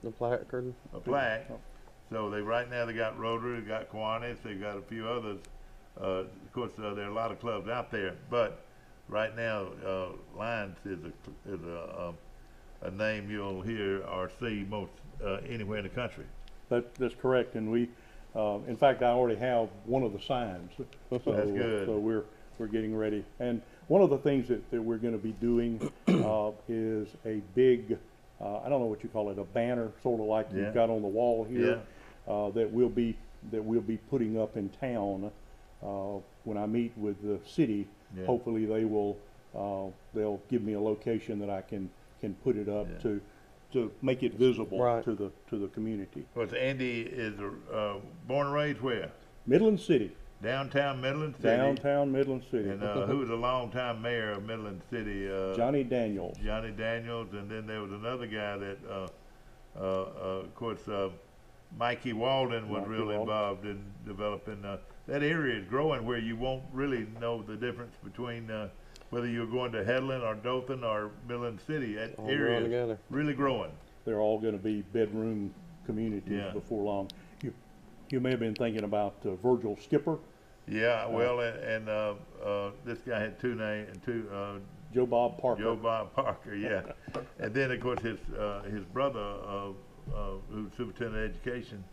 The placard. a plaque. So right now they got Rotary, they got Kiwanis, they got a few others. Of course, there are a lot of clubs out there, but right now Lions is a name you'll hear or see most anywhere in the country. That's correct, and we, in fact, I already have one of the signs. So, That's good. So we're getting ready, and one of the things that we're going to be doing is a big, I don't know what you call it, a banner, sort of like Yeah. you've got on the wall here, that we'll be putting up in town when I meet with the city. Yeah. Hopefully they'll give me a location that I can put it up to make it visible Right. to the community. Of course, Andy is born and raised where? Midland City. Downtown Midland City. Downtown Midland City. And who was a longtime mayor of Midland City? Johnny Daniels. Johnny Daniels, and then there was another guy that, of course, Mikey Walden was Mikey really Walden. involved in developing. That area is growing where you won't really know the difference between whether you're going to Headland or Dothan or Midland City. That All area growing is together. really growing. They're all going to be bedroom communities Yeah. before long. You may have been thinking about Virgil Skipper. Yeah, well, and this guy had two names, Joe Bob Parker. Joe Bob Parker, yeah. And then, of course, his brother, who's superintendent of education,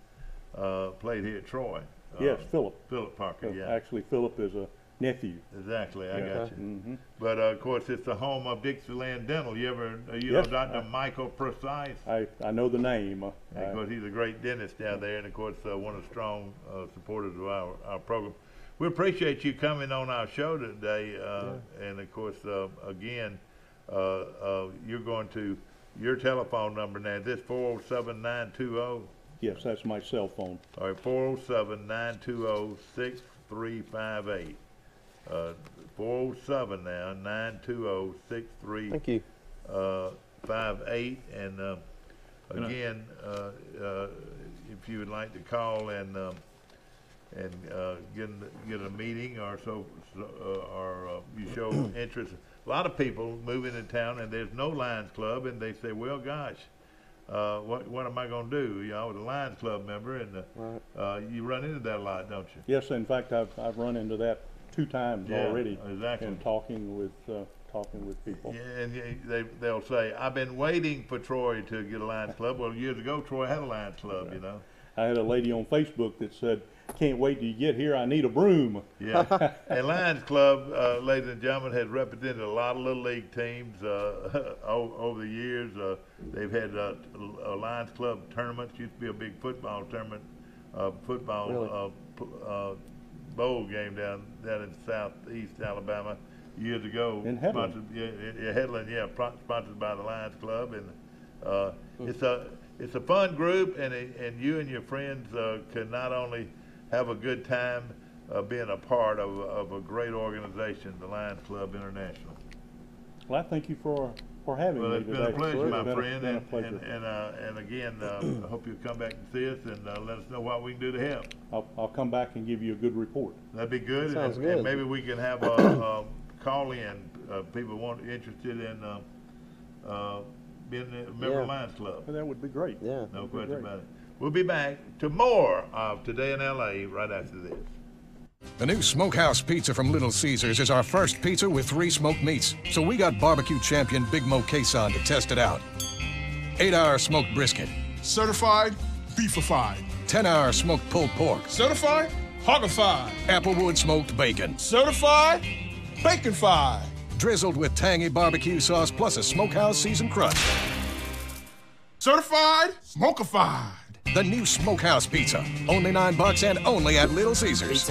played here at Troy. Yes, Philip. Philip Parker, yeah. Actually, Philip is a nephew. Exactly, I got you. Mm-hmm. But of course, it's the home of Dixieland Dental. You know Yes, Dr. Michael Precise? I know the name. And of course, he's a great dentist down there, and of course, one of the strong supporters of our program. We appreciate you coming on our show today, and of course, again, you're going to your telephone number now. Is this 407-920? Yes, that's my cell phone. All right, 407-920-6358. 407 now, 920-6358. Thank you. 58, and again, if you would like to call and get a meeting or or you show interest. A lot of people move into town and there's no Lions Club, and they say, well, gosh, what am I going to do? I was a Lions Club member, and you run into that a lot, don't you? Yes, in fact, I've run into that 2 times already. Exactly. In talking with people. Yeah, and they'll say, I've been waiting for Troy to get a Lions Club. Well, years ago, Troy had a Lions Club, you know. I had a lady on Facebook that said, can't wait till you get here, I need a broom. Yeah, and Lions Club, ladies and gentlemen, has represented a lot of Little League teams over the years. They've had Lions Club tournaments. Used to be a big football tournament, bowl game down in southeast Alabama years ago. In Headland. Headland, sponsored by the Lions Club, and it's a fun group, and you and your friends can not only have a good time being a part of a great organization, the Lions Club International. Well, I thank you for having me Well, it's today. been a pleasure, my It's friend, been a pleasure. and again, I hope you'll come back and see us and let us know what we can do to help. I'll come back and give you a good report. That'd be good. Sounds and good. maybe we can have a call in. People interested in being a member of Lions Club. That would be great. Yeah. No question about it. We'll be back to more of Today in L.A. right after this. The new Smokehouse Pizza from Little Caesars is our first pizza with 3 smoked meats. So we got barbecue champion Big Mo Quezon to test it out. 8-hour smoked brisket. Certified beefified. 10-hour smoked pulled pork. Certified hoggified. Applewood smoked bacon. Certified baconfied. Drizzled with tangy barbecue sauce plus a Smokehouse seasoned crust. Certified smokified. The new Smokehouse Pizza. Only $9 and only at Little Caesars.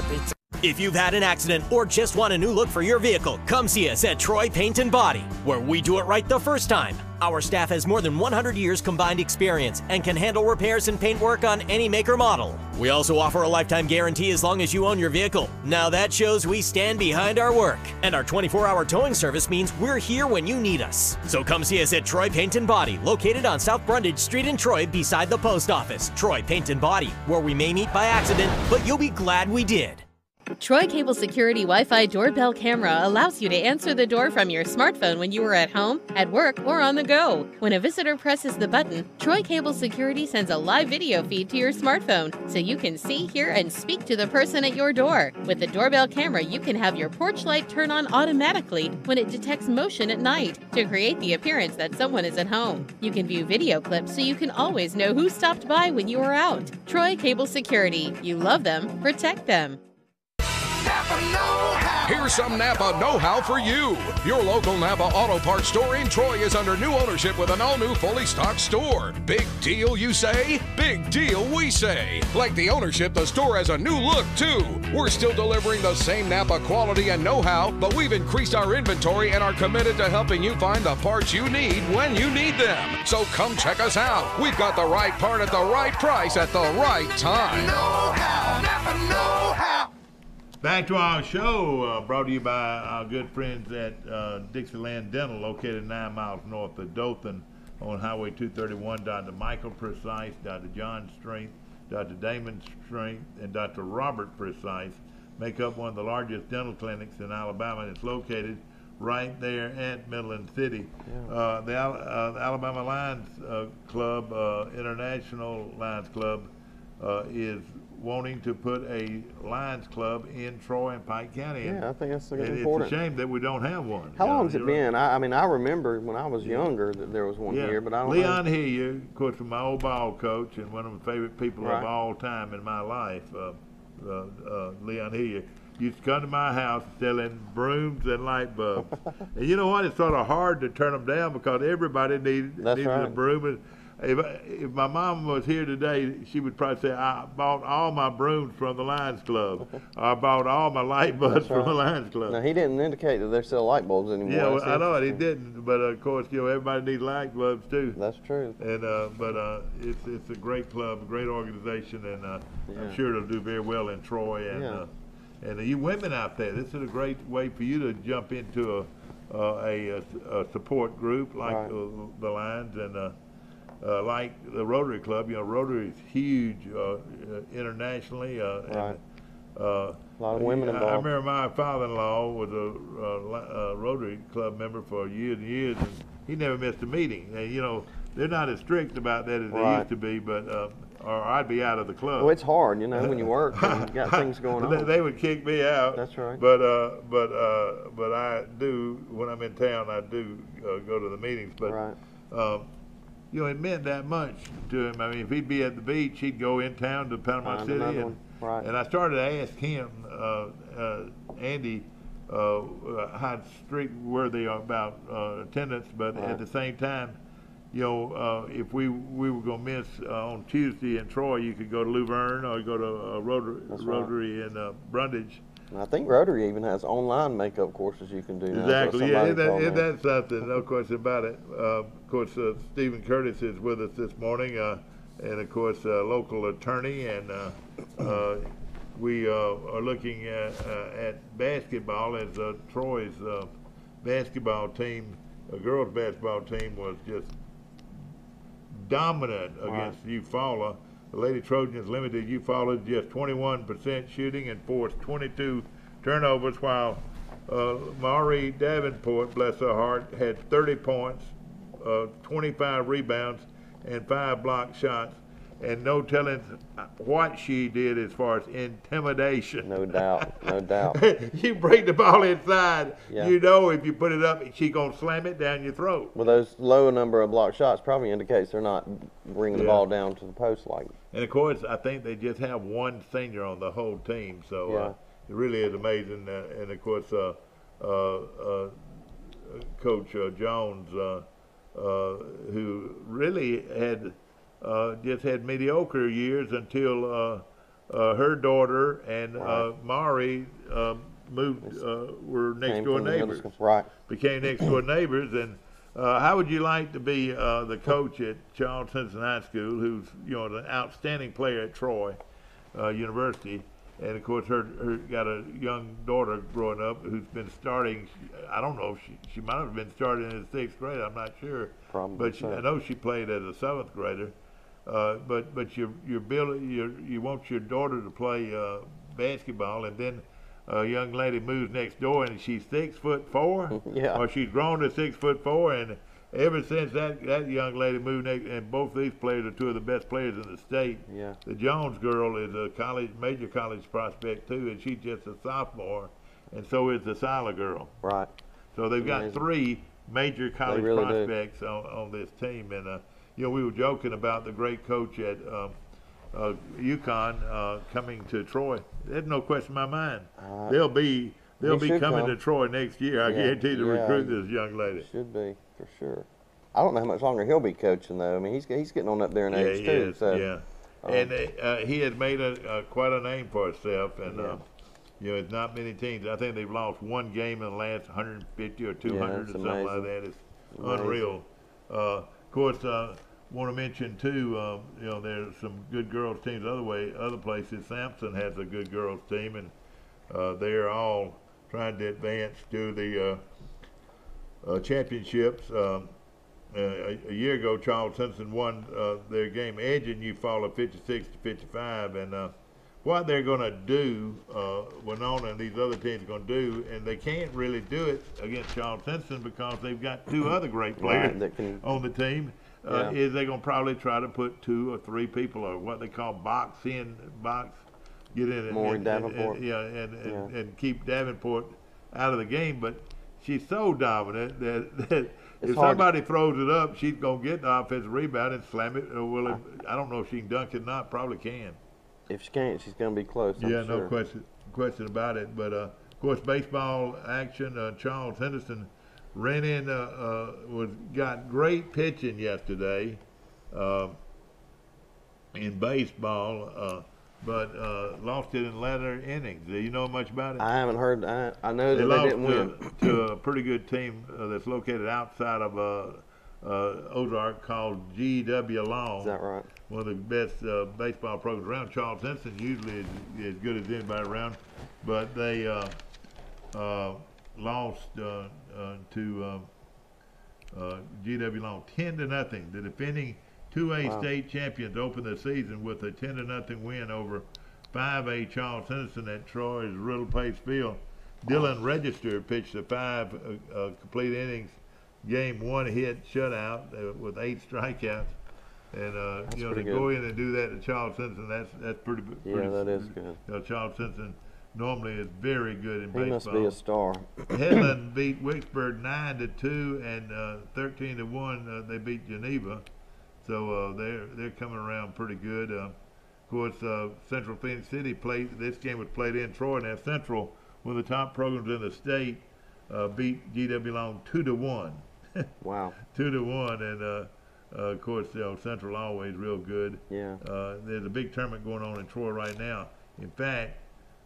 If you've had an accident or just want a new look for your vehicle, come see us at Troy Paint and Body, where we do it right the first time. Our staff has more than 100 years combined experience and can handle repairs and paint work on any make or model. We also offer a lifetime guarantee as long as you own your vehicle. Now that shows we stand behind our work. And our 24-hour towing service means we're here when you need us. So come see us at Troy Paint and Body, located on South Brundage Street in Troy beside the post office. Troy Paint and Body, where we may meet by accident, but you'll be glad we did. Troy Cable Security Wi-Fi doorbell camera allows you to answer the door from your smartphone when you are at home, at work, or on the go. When a visitor presses the button, Troy Cable Security sends a live video feed to your smartphone so you can see, hear, and speak to the person at your door. With the doorbell camera, you can have your porch light turn on automatically when it detects motion at night to create the appearance that someone is at home. You can view video clips so you can always know who stopped by when you are out. Troy Cable Security. You love them, protect them. Here's some Napa know-how for you. Your local Napa Auto Parts store in Troy is under new ownership with an all-new fully stocked store. Big deal, you say? Big deal, we say. Like the ownership, the store has a new look, too. We're still delivering the same Napa quality and know-how, but we've increased our inventory and are committed to helping you find the parts you need when you need them. So come check us out. We've got the right part at the right price at the right time. Know-how, Napa know-how. Back to our show, brought to you by our good friends at Dixieland Dental, located 9 miles north of Dothan on Highway 231. Dr. Michael Precise, Dr. John Strength, Dr. Damon Strength, and Dr. Robert Precise make up one of the largest dental clinics in Alabama, and it's located right there at Midland City. Yeah. The Alabama Lions Club, International Lions Club, is wanting to put a Lions Club in Troy and Pike County. Yeah, I think that's important. It's a shame that we don't have one. How long has it been? I mean, I remember when I was younger that there was one here, but I don't know. Leon Hillier, of course, from my old ball coach and one of my favorite people of all time in my life, Leon Hillier, used to come to my house selling brooms and light bulbs. And you know what? It's sort of hard to turn them down because everybody needed a broom. If my mom was here today, she would probably say, I bought all my brooms from the Lions Club. I bought all my light bulbs from the Lions Club. Now, he didn't indicate that they sell light bulbs anymore. Yeah, well, I know it. He didn't. But, of course, everybody needs light bulbs, too. That's true. And but it's a great club, a great organization, and I'm sure it'll do very well in Troy. And you women out there, this is a great way for you to jump into a support group like the Lions and like the Rotary Club. Rotary is huge internationally. A lot of women involved. I remember my father-in-law was a Rotary Club member for years and years, and he never missed a meeting. And, they're not as strict about that as they used to be, but or I'd be out of the club. Well, it's hard, when you work and you got things going on. They would kick me out. That's right. But I do, when I'm in town, I do go to the meetings. But it meant that much to him. I mean, if he'd be at the beach, he'd go in town to Panama City, and I started to ask him, Andy, how strict were they about attendance, but at the same time, if we were going to miss on Tuesday in Troy, you could go to Luverne or go to Rotary in Brundage. And I think Rotary even has online makeup courses you can do now. Exactly, isn't that something? No question about it. Of course, Stephen Curtis is with us this morning, and of course, a local attorney, and we are looking at basketball as Troy's basketball team, girls basketball team was just dominant against Eufaula. The Lady Trojans limited Eufaula just 21% shooting and forced 22 turnovers, while Maury Davenport, bless her heart, had 30 points, 25 rebounds and 5 block shots. And no telling what she did as far as intimidation. No doubt, no doubt. You bring the ball inside, Yeah. you know if you put it up, she's going to slam it down your throat. Well, those low number of block shots probably indicates they're not bringing the Yeah. ball down to the post like. And of course, I think they just have one senior on the whole team, so Yeah. it really is amazing. And of course, Coach Jones, who really had just had mediocre years until her daughter and Mari moved, were next door neighbors. Right. Became next door neighbors. And how would you like to be the coach at Charles Simpson High School, who's an outstanding player at Troy University? And of course, her got a young daughter growing up who's been starting. I don't know. She might have been starting in the 6th grade. I'm not sure. Probably. But I know she played as a 7th grader. But you want your daughter to play basketball, and then a young lady moves next door and she's 6'4", Yeah. or she's grown to 6'4", and ever since that young lady moved next, and both these players are two of the best players in the state. Yeah. The Jones girl is a major college prospect too, and she's just a sophomore, and so is the Sila girl. Right. So they've got Amazing. 3 major college really do. prospects on this team, and we were joking about the great coach at UConn coming to Troy. There's no question in my mind. They'll be coming come. to Troy next year. I Yeah, guarantee to yeah. recruit this young lady. Should be for sure. I don't know how much longer he'll be coaching though. I mean, he's getting on up there in age he too. is, So yeah. And he has made quite a name for himself, and it's not many teams. I think they've lost one game in the last 150 or 200 or that's something like amazing. that. It's Amazing. unreal. Of course, want to mention too. There's some good girls teams other places. Sampson has a good girls team, and they're all trying to advance to the championships. A year ago, Charles Simpson won their game, edging Eufaula 56-55, and what they're going to do, Winona and these other teams are going to do, and they can't really do it against Charles Simpson because they've got 2 other great players on the team. Is they're going to probably try to put 2 or 3 people, or what they call box, get in Maury Davenport. and keep Davenport out of the game. But she's so dominant that if somebody throws it up, she's going to get the offensive rebound and slam it. I don't know if she can dunk it or not. Probably can. If she can't, she's going to be close. I'm No sure. question about it. But of course, baseball action. Charles Henderson ran in, got great pitching yesterday in baseball, but lost it in latter innings. Do you know much about it? I haven't heard. I know that they didn't win. To a pretty good team that's located outside of Ozark called G.W. Long. Is that right? One of the best baseball programs around. Charles Henson usually is as good as anybody around, but they lost to G.W. Long 10-0. The defending 2A state champions opened the season with a 10-0 win over 5A Charles Henderson at Troy's Riddle Pace Field. Dylan Register pitched a 5 complete innings game, 1 hit shutout with 8 strikeouts. And to go in and do that to Charles Simpson, that's pretty. Yeah, that is good. Charles Simpson normally is very good in baseball. He must be a star. Headland beat Wicksburg 9-2 and 13-1. They beat Geneva, so they're coming around pretty good. Of course, Central Phoenix City played. This game was played in Troy. Now Central, one of the top programs in the state, beat GW Long 2-1. Wow. 2-1, and of course, Central always real good. Yeah. There's a big tournament going on in Troy right now. In fact,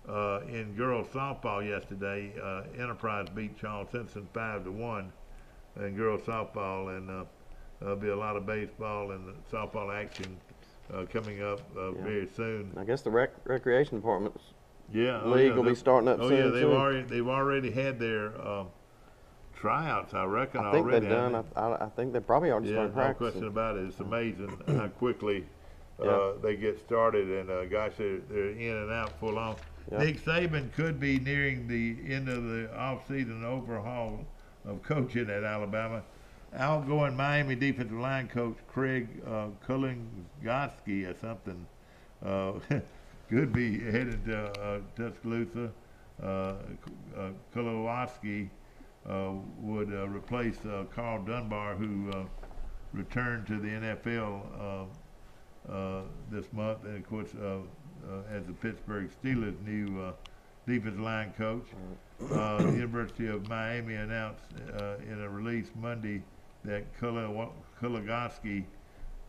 in girls softball yesterday, Enterprise beat Charles Simpson 5-1 in girls softball, and there'll be a lot of baseball and softball action coming up very soon. I guess the recreation department's league will be starting up soon. Oh yeah, they've already had their tryouts, I reckon. I think already. they've done. I think they probably already started practicing. No question about it. It's amazing how quickly they get started, and gosh, they're in and out full on. Nick Saban could be nearing the end of the off-season overhaul of coaching at Alabama. outgoing Miami defensive line coach Craig Kulingoski or something could be headed to Tuscaloosa. Kulingoski would replace Carl Dunbar, who returned to the NFL this month, and of course as the Pittsburgh Steelers' new defensive line coach. The University of Miami announced in a release Monday that Kulingoski,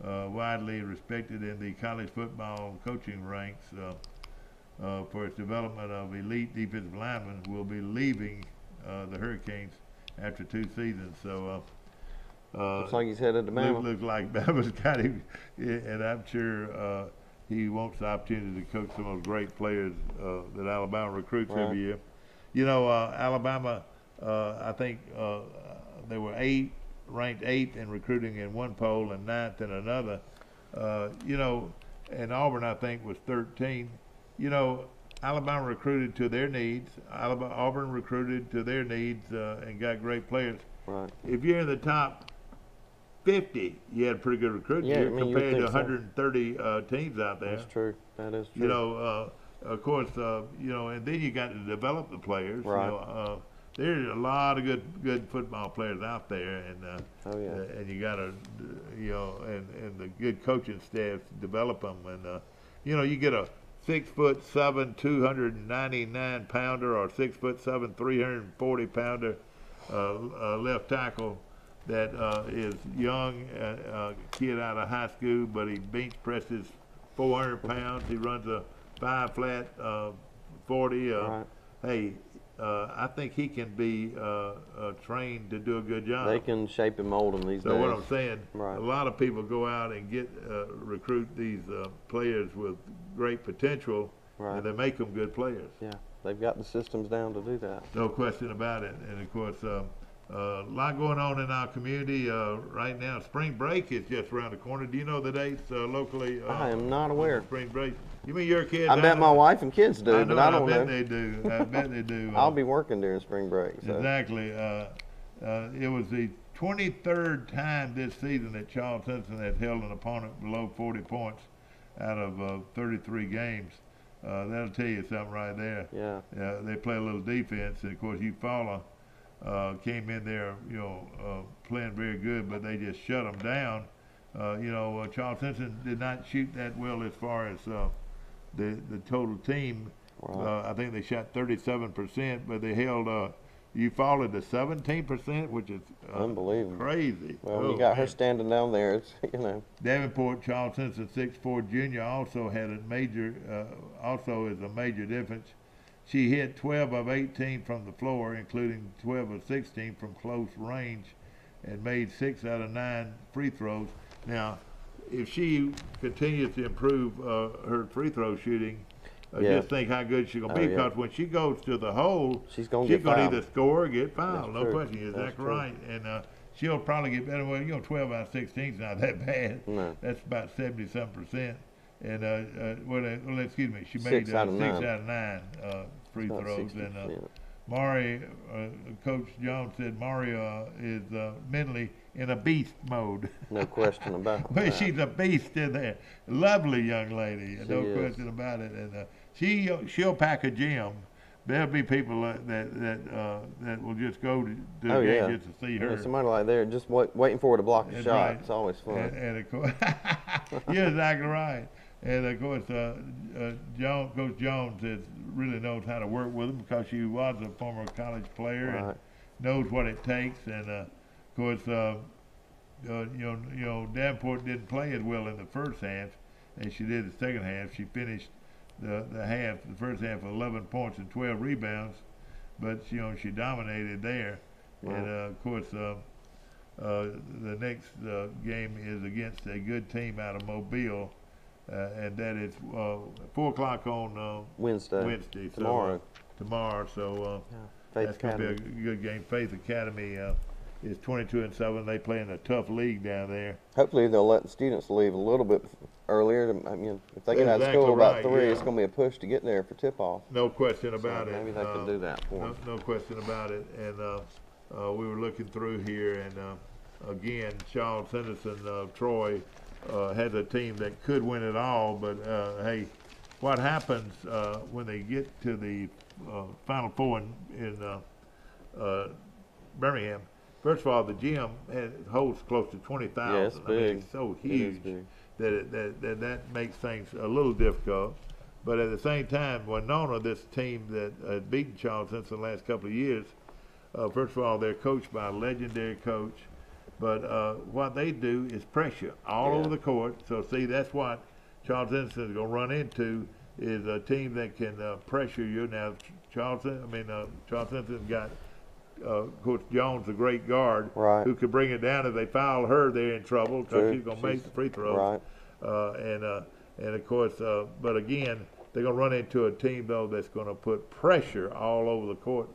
widely respected in the college football coaching ranks for its development of elite defensive linemen, will be leaving the Hurricanes after 2 seasons. So looks like he's headed to Bama. Looks like Bama's got him, and I'm sure he wants the opportunity to coach some of those great players that Alabama recruits every year. You know, Alabama, I think they were ranked 8th in recruiting in one poll and 9th in another. You know, and Auburn, I think, was 13. You know, Alabama recruited to their needs. Auburn recruited to their needs and got great players. Right. If you're in the top 50, you had pretty good recruiting compared to 130 teams out there. That's true. That is true. You know, of course, you know, and then you got to develop the players. Right. You know, there's a lot of good football players out there, and and you got to, you know, and the good coaching staff develop them, and you know, you get a 6'7", 299 pounder, or 6'7", 340 pounder left tackle that is young, kid out of high school, but he bench presses 400 pounds. He runs a 5 flat 40. Right. Hey, I think he can be trained to do a good job. They can shape and mold him these days. So what I'm saying, right. A lot of people go out and get recruit these players with great potential, right. and they make them good players. Yeah, they've got the systems down to do that. No question about it. And of course, a lot going on in our community right now. Spring break is just around the corner. Do you know the dates locally? I am not aware. Spring break. You mean your kids? I bet my wife and kids do, but I don't know. I bet they do. I bet they do. I'll be working during spring break. So. Exactly. It was the 23rd time this season that Charles Simpson has held an opponent below 40 points out of 33 games. That'll tell you something right there. Yeah. They play a little defense, and of course, Eufaula came in there, you know, playing very good, but they just shut them down. You know, Charles Simpson did not shoot that well as far as the total team. Right. I think they shot 37%, but they held Eufaula to 17%, which is unbelievable, crazy. Well, you got her standing down there. It's, you know. Davenport, Charles Simpson, 6'4" junior, also had a major, also is a major difference. She hit 12 of 18 from the floor, including 12 of 16 from close range, and made 6 out of 9 free throws. Now, if she continues to improve her free throw shooting, just think how good she's going to be, because when she goes to the hole, she's going to either score or get fouled. That's no true. question. Is that right? And she'll probably get better. Well, you know, 12 out of 16 is not that bad. No. That's about 70-some%. And, well, excuse me, she made 6 out of 9. 6 out of 9 free About throws. 60%. And Mari, Coach Jones said Mari is mentally in a beast mode. No question about But that. she's a beast in there. Lovely young lady, She no is. question about it. And she'll pack a gym. There'll be people that will just go to the game just to see her. Yeah, somebody like there just waiting for her to block a That's shot. right. It's always fun. And of course, you're exactly right. And of course, Coach Jones really knows how to work with him, because she was a former college player and knows what it takes. And of course, you know, Davenport didn't play as well in the first half as she did the second half. She finished the first half, 11 points and 12 rebounds, but you know, she dominated there. Wow. And of course, the next game is against a good team out of Mobile. And that is 4 o'clock on Wednesday. Tomorrow. So Faith that's going to be a good game. Faith Academy is 22-7. They play in a tough league down there. Hopefully they'll let the students leave a little bit earlier. I mean, if they get out of school about 3, it's going to be a push to get there for tip-off. No question about it. Maybe they can do that for them. No question about it. And we were looking through here, and again, Charles Henderson, Troy has a team that could win it all, but hey, what happens when they get to the Final Four in Birmingham? First of all, the gym holds close to 20,000. Yeah, it's big. I mean, it's so huge that makes things a little difficult. But at the same time, Winona, this team that had beaten Charles Henderson the last couple of years, first of all, they're coached by a legendary coach. But what they do is pressure all over the court. So, see, that's what Charles Henderson is going to run into, is a team that can pressure you. Now, Charles Henderson got Coach Jones, a great guard, who could bring it down. If they foul her, they're in trouble because she's going to make the free throws. And of course, but again, they're going to run into a team, though, that's going to put pressure all over the court.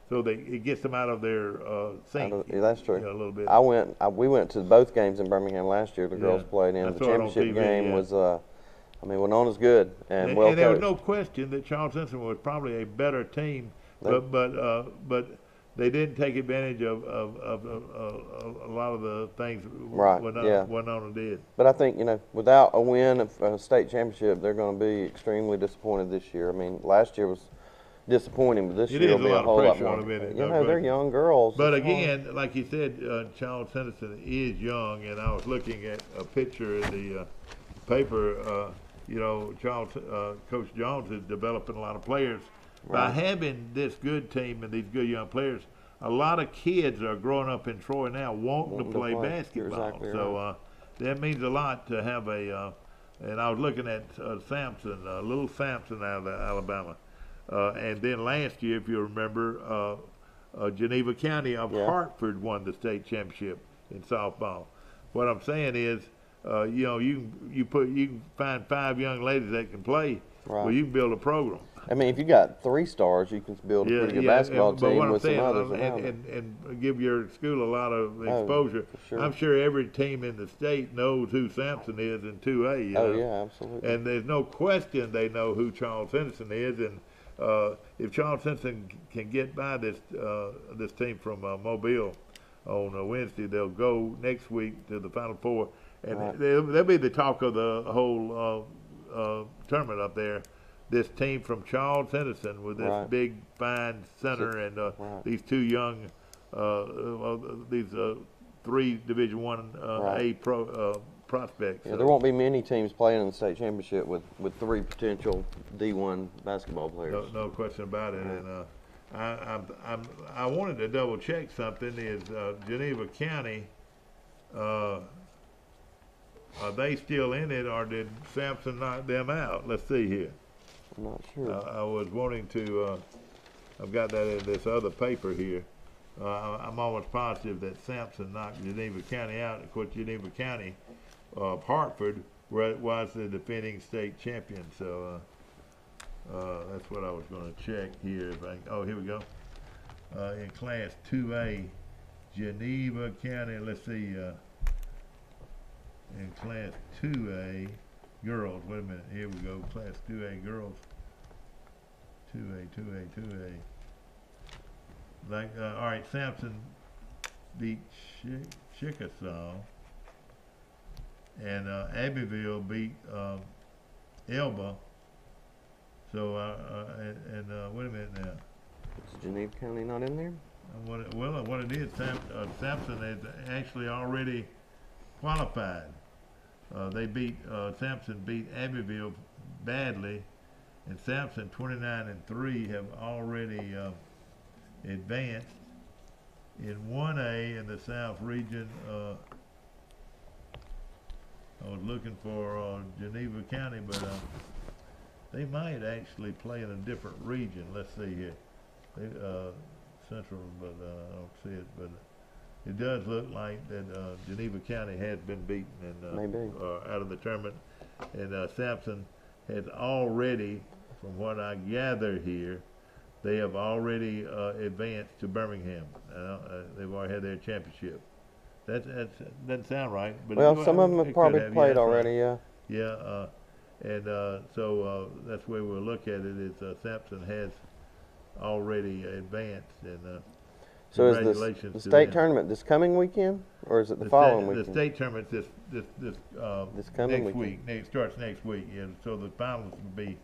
So it gets them out of their sink. That's true. A little bit. We went to both games in Birmingham last year. The girls played in. The championship game was. I mean, Winona's good and well coached. And there was no question that Charles Henderson was probably a better team, but they didn't take advantage of a lot of the things Winona did. But I think, without a win of a state championship, they're going to be extremely disappointed this year. I mean, last year was disappointing, but this year will be a whole lot more. They're young girls. But again, like you said, Charles Henderson is young, and I was looking at a picture in the paper. Coach Jones is developing a lot of players. By having this good team and these good young players, a lot of kids are growing up in Troy now wanting to play basketball. Exactly so that means a lot to have and I was looking at Sampson, little Sampson out of Alabama. And then last year, if you remember, Geneva County of Hartford won the state championship in softball. What I'm saying is, you can find 5 young ladies that can play. Well, you can build a program. I mean, if you got 3 stars, you can build a pretty good basketball team with some others. And give your school a lot of exposure. Sure. I'm sure every team in the state knows who Sampson is in 2A. Yeah, absolutely. And there's no question they know who Charles Henderson is. And if Charles Henderson can get by this team from Mobile on Wednesday, they'll go next week to the Final Four. And they'll be the talk of the whole tournament up there. This team from Charles Henderson with this big, fine center and these 2 young, these 3 Division I A prospects. There won't be many teams playing in the state championship with 3 potential D1 basketball players. No question about it. And I wanted to double check something. Is Geneva County? Are they still in it, or did Sampson knock them out? Let's see here. I'm not sure. I was wanting to, I've got that in this other paper here. I'm almost positive that Sampson knocked Geneva County out. Of course, Geneva County of Hartford was the defending state champion. So that's what I was going to check here. Here we go. In Class 2A, Geneva County, let's see. In Class 2A, girls, wait a minute, here we go, Class 2A girls, 2A. All right, Sampson beat Chickasaw, and Abbeville beat Elba. So, wait a minute now. Is Geneva County not in there? What it is, Sampson is actually already qualified. Sampson beat Abbeville badly, and Sampson 29-3 have already advanced. In 1A in the South region, I was looking for Geneva County, but they might actually play in a different region. Let's see here. Central, but I don't see it. But it does look like that Geneva County has been beaten and out of the tournament. And Sampson has already, from what I gather here, they have already advanced to Birmingham. They've already had their championship. That doesn't sound right. But some of them have probably played already, Yeah, so that's the way we'll look at it, is Sampson has already advanced. And So is congratulations the to state them. tournament this coming weekend, or is it the following The weekend? state tournament this coming next weekend. week. It starts next week. Yeah. So the finals will be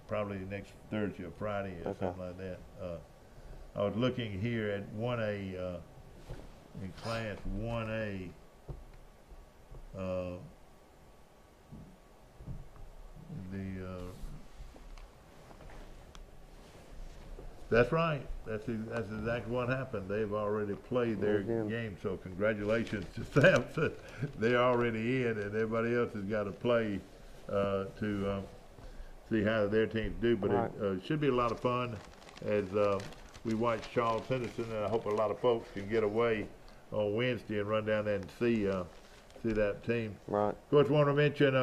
probably next Thursday or Friday or something like that. I was looking here at 1A in class 1A. That's right. That's exactly what happened. They've already played their game, so congratulations to them. They're already in, and everybody else has got to play to see how their teams do. But it should be a lot of fun as we watch Charles Henderson, and I hope a lot of folks can get away on Wednesday and run down there and see that team. Right. Of course, I want to mention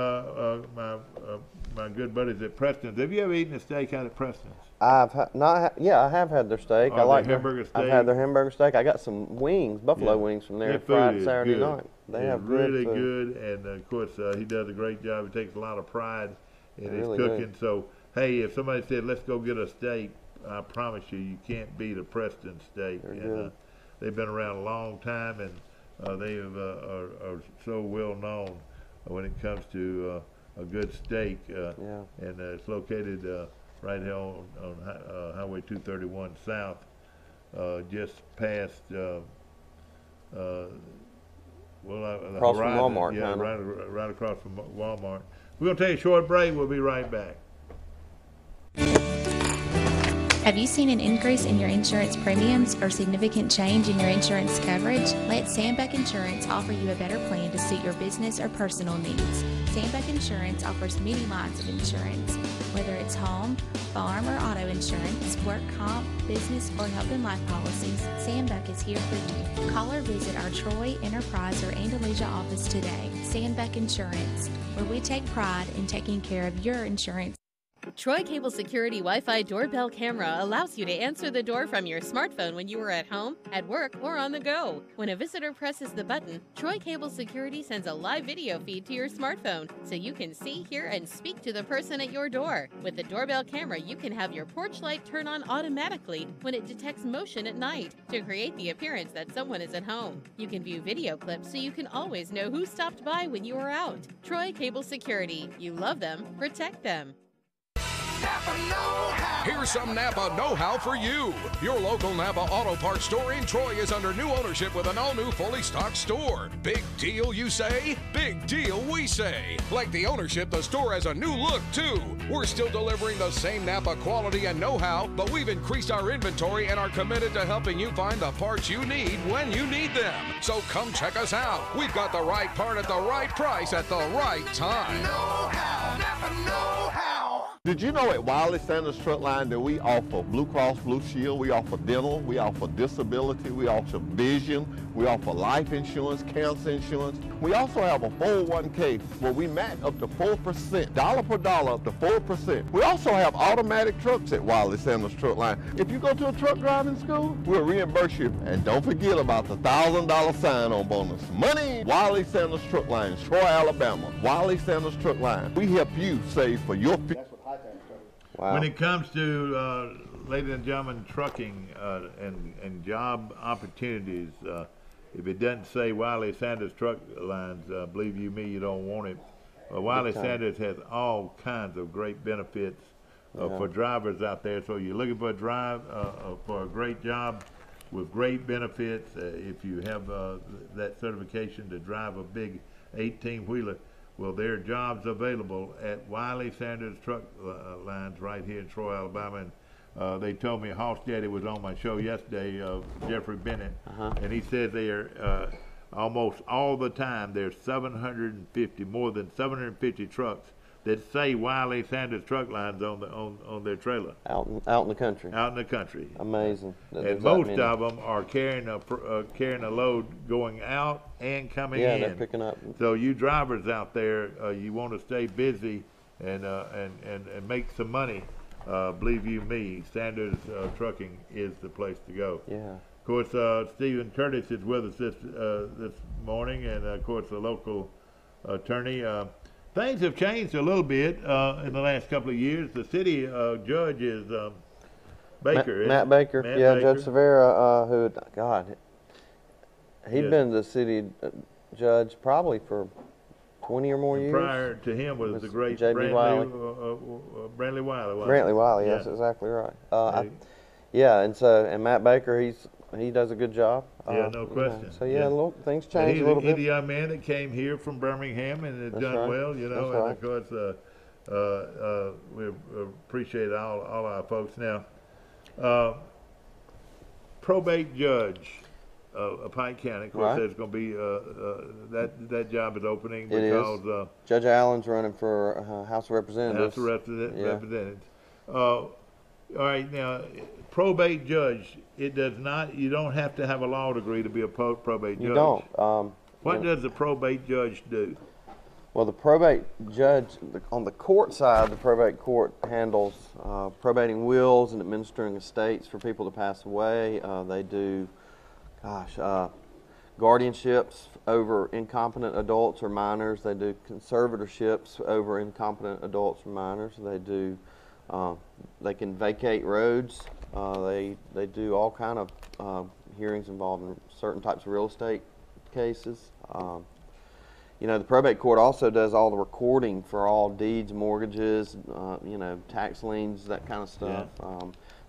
my good buddies at Preston's. Have you ever eaten a steak out at Preston's? I have had their steak. I like their hamburger steak. I've had their hamburger steak. I got some wings, buffalo wings from there Friday, Saturday night. They have really good good, and of course he does a great job. He takes a lot of pride in his really cooking. do. So hey, if somebody said let's go get a steak, I promise you can't beat a Preston steak. They've been around a long time, and they are so well known when it comes to a good steak. And it's located right here on Highway 231 South, just past across Horizon. from Walmart. Yeah, right across from Walmart. We're going to take a short break. We'll be right back. Have you seen an increase in your insurance premiums or significant change in your insurance coverage? Let Sandbeck Insurance offer you a better plan to suit your business or personal needs. Sandbeck Insurance offers many lines of insurance, whether it's home, farm, or auto insurance, work comp, business, or health and life policies. Sandbeck is here for you. Call or visit our Troy, Enterprise, or Andalusia office today. Sandbeck Insurance, where we take pride in taking care of your insurance. Troy Cable Security Wi-Fi doorbell camera allows you to answer the door from your smartphone when you are at home, at work, or on the go. When a visitor presses the button, Troy Cable Security sends a live video feed to your smartphone so you can see, hear, and speak to the person at your door. With the doorbell camera, you can have your porch light turn on automatically when it detects motion at night to create the appearance that someone is at home. You can view video clips so you can always know who stopped by when you were out. Troy Cable Security. You love them, protect them. Here's some Napa know-how for you. Your local Napa Auto Parts store in Troy is under new ownership with an all-new fully stocked store. Big deal, you say? Big deal, we say. Like the ownership, the store has a new look, too. We're still delivering the same Napa quality and know-how, but we've increased our inventory and are committed to helping you find the parts you need when you need them. So come check us out. We've got the right part at the right price at the right time. Know-how, Napa know-how. Did you know at Wiley Sanders Truck Line that we offer Blue Cross Blue Shield, we offer dental, we offer disability, we offer vision, we offer life insurance, cancer insurance. We also have a 401k where we match up to 4%, dollar per dollar up to 4%. We also have automatic trucks at Wiley Sanders Truck Line. If you go to a truck driving school, we'll reimburse you. And don't forget about the $1,000 sign-on bonus. Money! Wiley Sanders Truck Line, Troy, Alabama. Wiley Sanders Truck Line. We help you save for your future. Wow. When it comes to, ladies and gentlemen, trucking and job opportunities, if it doesn't say Wiley Sanders Truck Lines, believe you me, you don't want it. Wiley Sanders has all kinds of great benefits for drivers out there. So you're looking for a great job with great benefits. If you have that certification to drive a big 18-wheeler, well, there are jobs available at Wiley Sanders Truck Lines right here in Troy, Alabama. And they told me Hoss Daddy was on my show yesterday, Jeffrey Bennett, and he says they are almost all the time there's more than 750 trucks that say Wiley Sanders Truck Lines on their trailer. Out in the country. Out in the country. Amazing. And most of them are carrying a load going out and coming in. Yeah, they're picking up. So you drivers out there, you want to stay busy and make some money. Believe you me, Sanders Trucking is the place to go. Yeah. Of course, Stephen Curtis is with us this morning, and of course the local attorney. Things have changed a little bit in the last couple of years. The city judge is Baker. Matt Baker. Matt yeah, Baker. Judge Severa, who, God, he'd Yes. been the city judge probably for 20 or more And years. prior to him was the great J.B. Wiley. Brantley Wiley. wasn't Brantley it? Wiley, Yeah. yes, exactly right. Yeah, and Matt Baker, he does a good job. Yeah, no question. So yeah, look, things And change he's a little He's bit. a young man that came here from Birmingham and has That's done right. well, you know. That's and of course, we appreciate all our folks. Now, probate judge of Pike County. Of course, Right. there's going to be that job is opening It because is. Judge Allen's running for House of Representatives. House of Representatives. Yeah. All right, now probate judge. It does not. You don't have to have a law degree to be a probate judge. You don't. What does the probate judge do? Well, the probate judge, on the court side, the probate court handles probating wills and administering estates for people to pass away. They do, guardianships over incompetent adults or minors. They do conservatorships over incompetent adults or minors. They do, they can vacate roads. They do all kind of hearings involving certain types of real estate cases. You know, the probate court also does all the recording for all deeds, mortgages, you know, tax liens, that kind of stuff.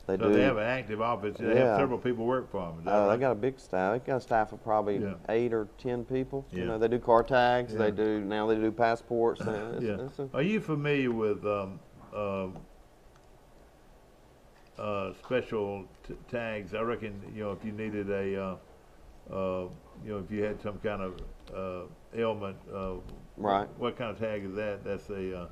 They have an active office. They have several people work for them. They got a big staff. They got a staff of probably 8 or 10 people. You know, they do car tags. They do passports. Are you familiar with special tags? I reckon, you know, if you needed a, you know, if you had some kind of ailment, right? What kind of tag is that? That's a.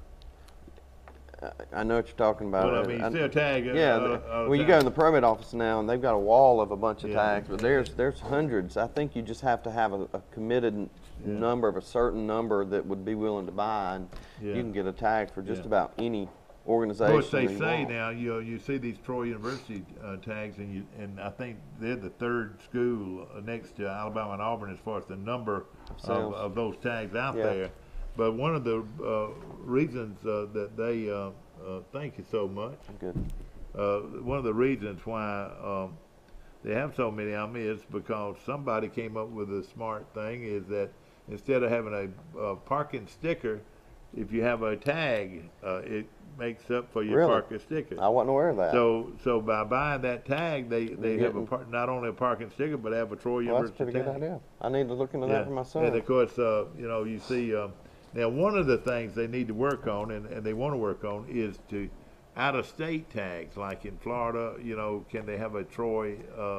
I know what you're talking about. Well, I mean, you see a tag. Well, you go in the probate office now, and they've got a wall of a bunch of tags, but there's hundreds. I think you just have to have a committed number of a certain number that would be willing to buy, and you can get a tag for just about any organization. Of course, they say now, you see these Troy University tags, and I think they're the third school next to Alabama and Auburn as far as the number of those tags out there. But one of the reasons that they thank you so much. Good. One of the reasons why they have so many of them is because somebody came up with a smart thing. Is that instead of having a parking sticker, if you have a tag, it makes up for your parking sticker. I wasn't aware of that. So by buying that tag, they have not only a parking sticker, but they have a Troy University that's a pretty good idea. I need to look into that for myself. And of course, you know, you see, now one of the things they need to work on, and they want to work on, is to out-of-state tags. Like in Florida, you know, can they have a Troy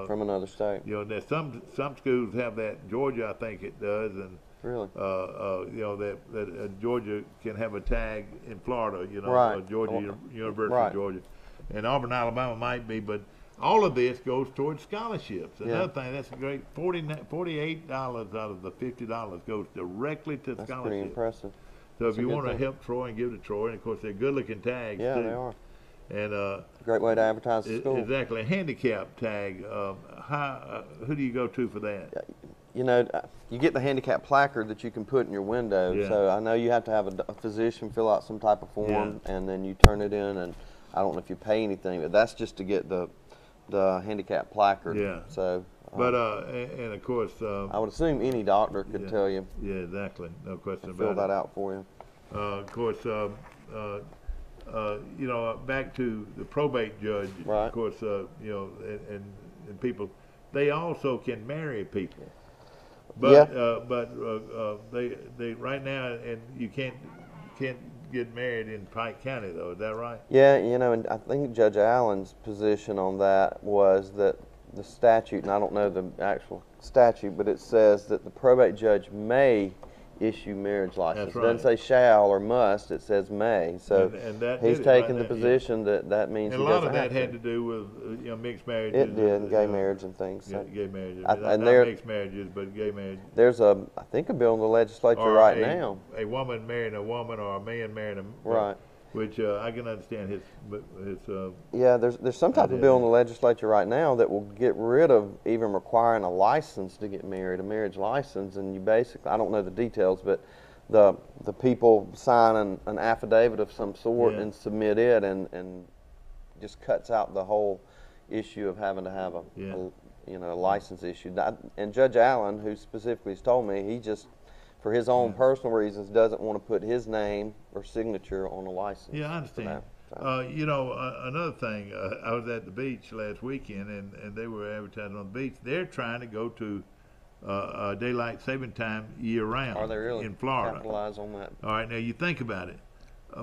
from another state? You know, there's some schools have that. In Georgia, I think it does, and really, you know, that Georgia can have a tag in Florida. You know, Georgia University of Georgia, and Auburn, Alabama might be, but all of this goes towards scholarships. Another thing, that's a great $48 out of the $50 goes directly to scholarships. That's pretty impressive. So if you want to help Troy and give to Troy, and of course they're good-looking tags too. Yeah, they are. And great way to advertise the school. Exactly, a handicap tag. Who do you go to for that? You know, you get the handicap placard that you can put in your window. Yeah. So I know you have to have a physician fill out some type of form, and then you turn it in. And I don't know if you pay anything, but that's just to get the handicap placard. Yeah. So. But and of course. I would assume any doctor could tell you. Yeah, exactly. No question about it. Fill that out for you. Of course. You know, back to the probate judge. Right. Of course, you know, and people, they also can marry people. But they right now, and you can't get married in Pike County though. Is that right? Yeah, you know, and I think Judge Allen's position on that was that the statute, and I don't know the actual statute, but it says that the probate judge may issue marriage license. That's right. It doesn't say shall or must, it says may. So and that he's taken the position that means and he a lot doesn't of that have had to. to do with you know, mixed marriages. It did, and gay marriage and things. So. Gay marriages. And not there, mixed marriages, but gay marriages. There's I think a bill in the legislature or now. A woman marrying a woman, or a man marrying a right. Which I can understand his. Yeah, there's some type of bill in the legislature right now that will get rid of even requiring a license to get married, a marriage license, and you basically, I don't know the details, but the people sign an affidavit of some sort and submit it, and just cuts out the whole, issue of having to have a license issued. And Judge Allen, who specifically has told me, he just, for his own personal reasons, doesn't want to put his name or signature on a license. Yeah, I understand. Another thing, I was at the beach last weekend, and they were advertising on the beach. They're trying to go to daylight saving time year-round. Are they really? In Florida. Capitalize on that. All right, now you think about it.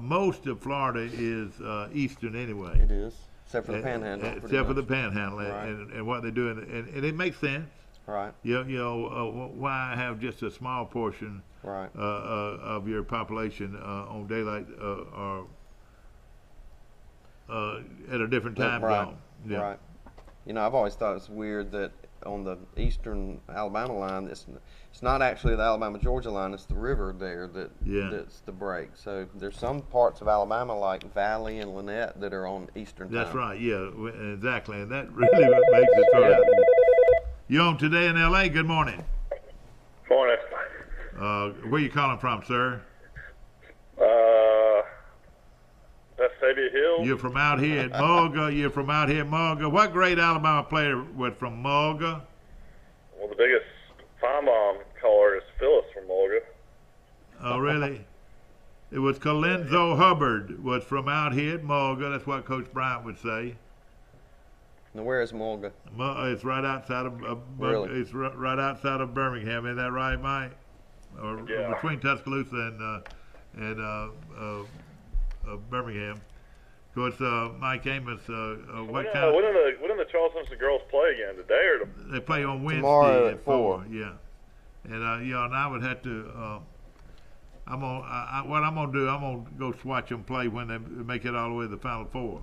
Most of Florida is eastern anyway. It is, except for the Panhandle. Except for the Panhandle, Right. and what they're doing, and it makes sense. Right. Why have just a small portion of your population on daylight or at a different time zone? Yeah. Right. I've always thought it's weird that on the eastern Alabama line, it's not actually the Alabama-Georgia line, it's the river there that's the break. So there's some parts of Alabama like Valley and Lynette that are on eastern time. That's right, yeah, exactly, and that really what makes it so. Yeah. You on Today in L.A.? Good morning. Morning. Where you calling from, sir? Vestavia Hills. You're from out here at Mulga. What great Alabama player was from Mulga? Well, the biggest fine bomb caller is Phyllis from Mulga. Oh, really? It was Colenso Hubbard was from out here at Mulga. That's what Coach Bryant would say. Now, where is Mulga? It's right outside of It's right outside of Birmingham. Isn't that right, Mike? Or between Tuscaloosa and Birmingham. Of course, Mike Amos. When do the Charles Simpson girls play again? Today or they play on Wednesday tomorrow at 4? Yeah, and and I would have to. What I'm gonna do? I'm gonna go watch them play when they make it all the way to the Final Four.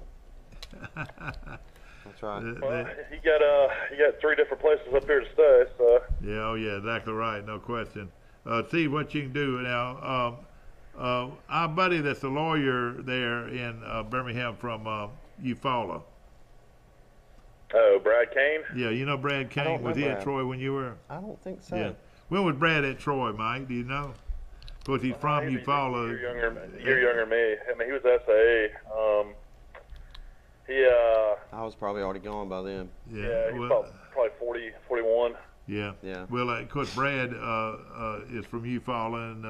That's right. Well, you got 3 different places up here to stay. So. Yeah. Oh, yeah. Exactly right. No question. See what you can do now. Our buddy that's a lawyer there in Birmingham from Eufaula. Oh, Brad Kane? Yeah, you know Brad Kane. Was he at Troy when you were? I don't think so. Yeah. When was Brad at Troy, Mike? Do you know? Of course, he's from Eufaula. You're younger than me. I mean, he was SAA. I was probably already gone by then. Yeah, he was probably 40, 41. Yeah. Yeah. Well, of course, Brad is from Eufaula and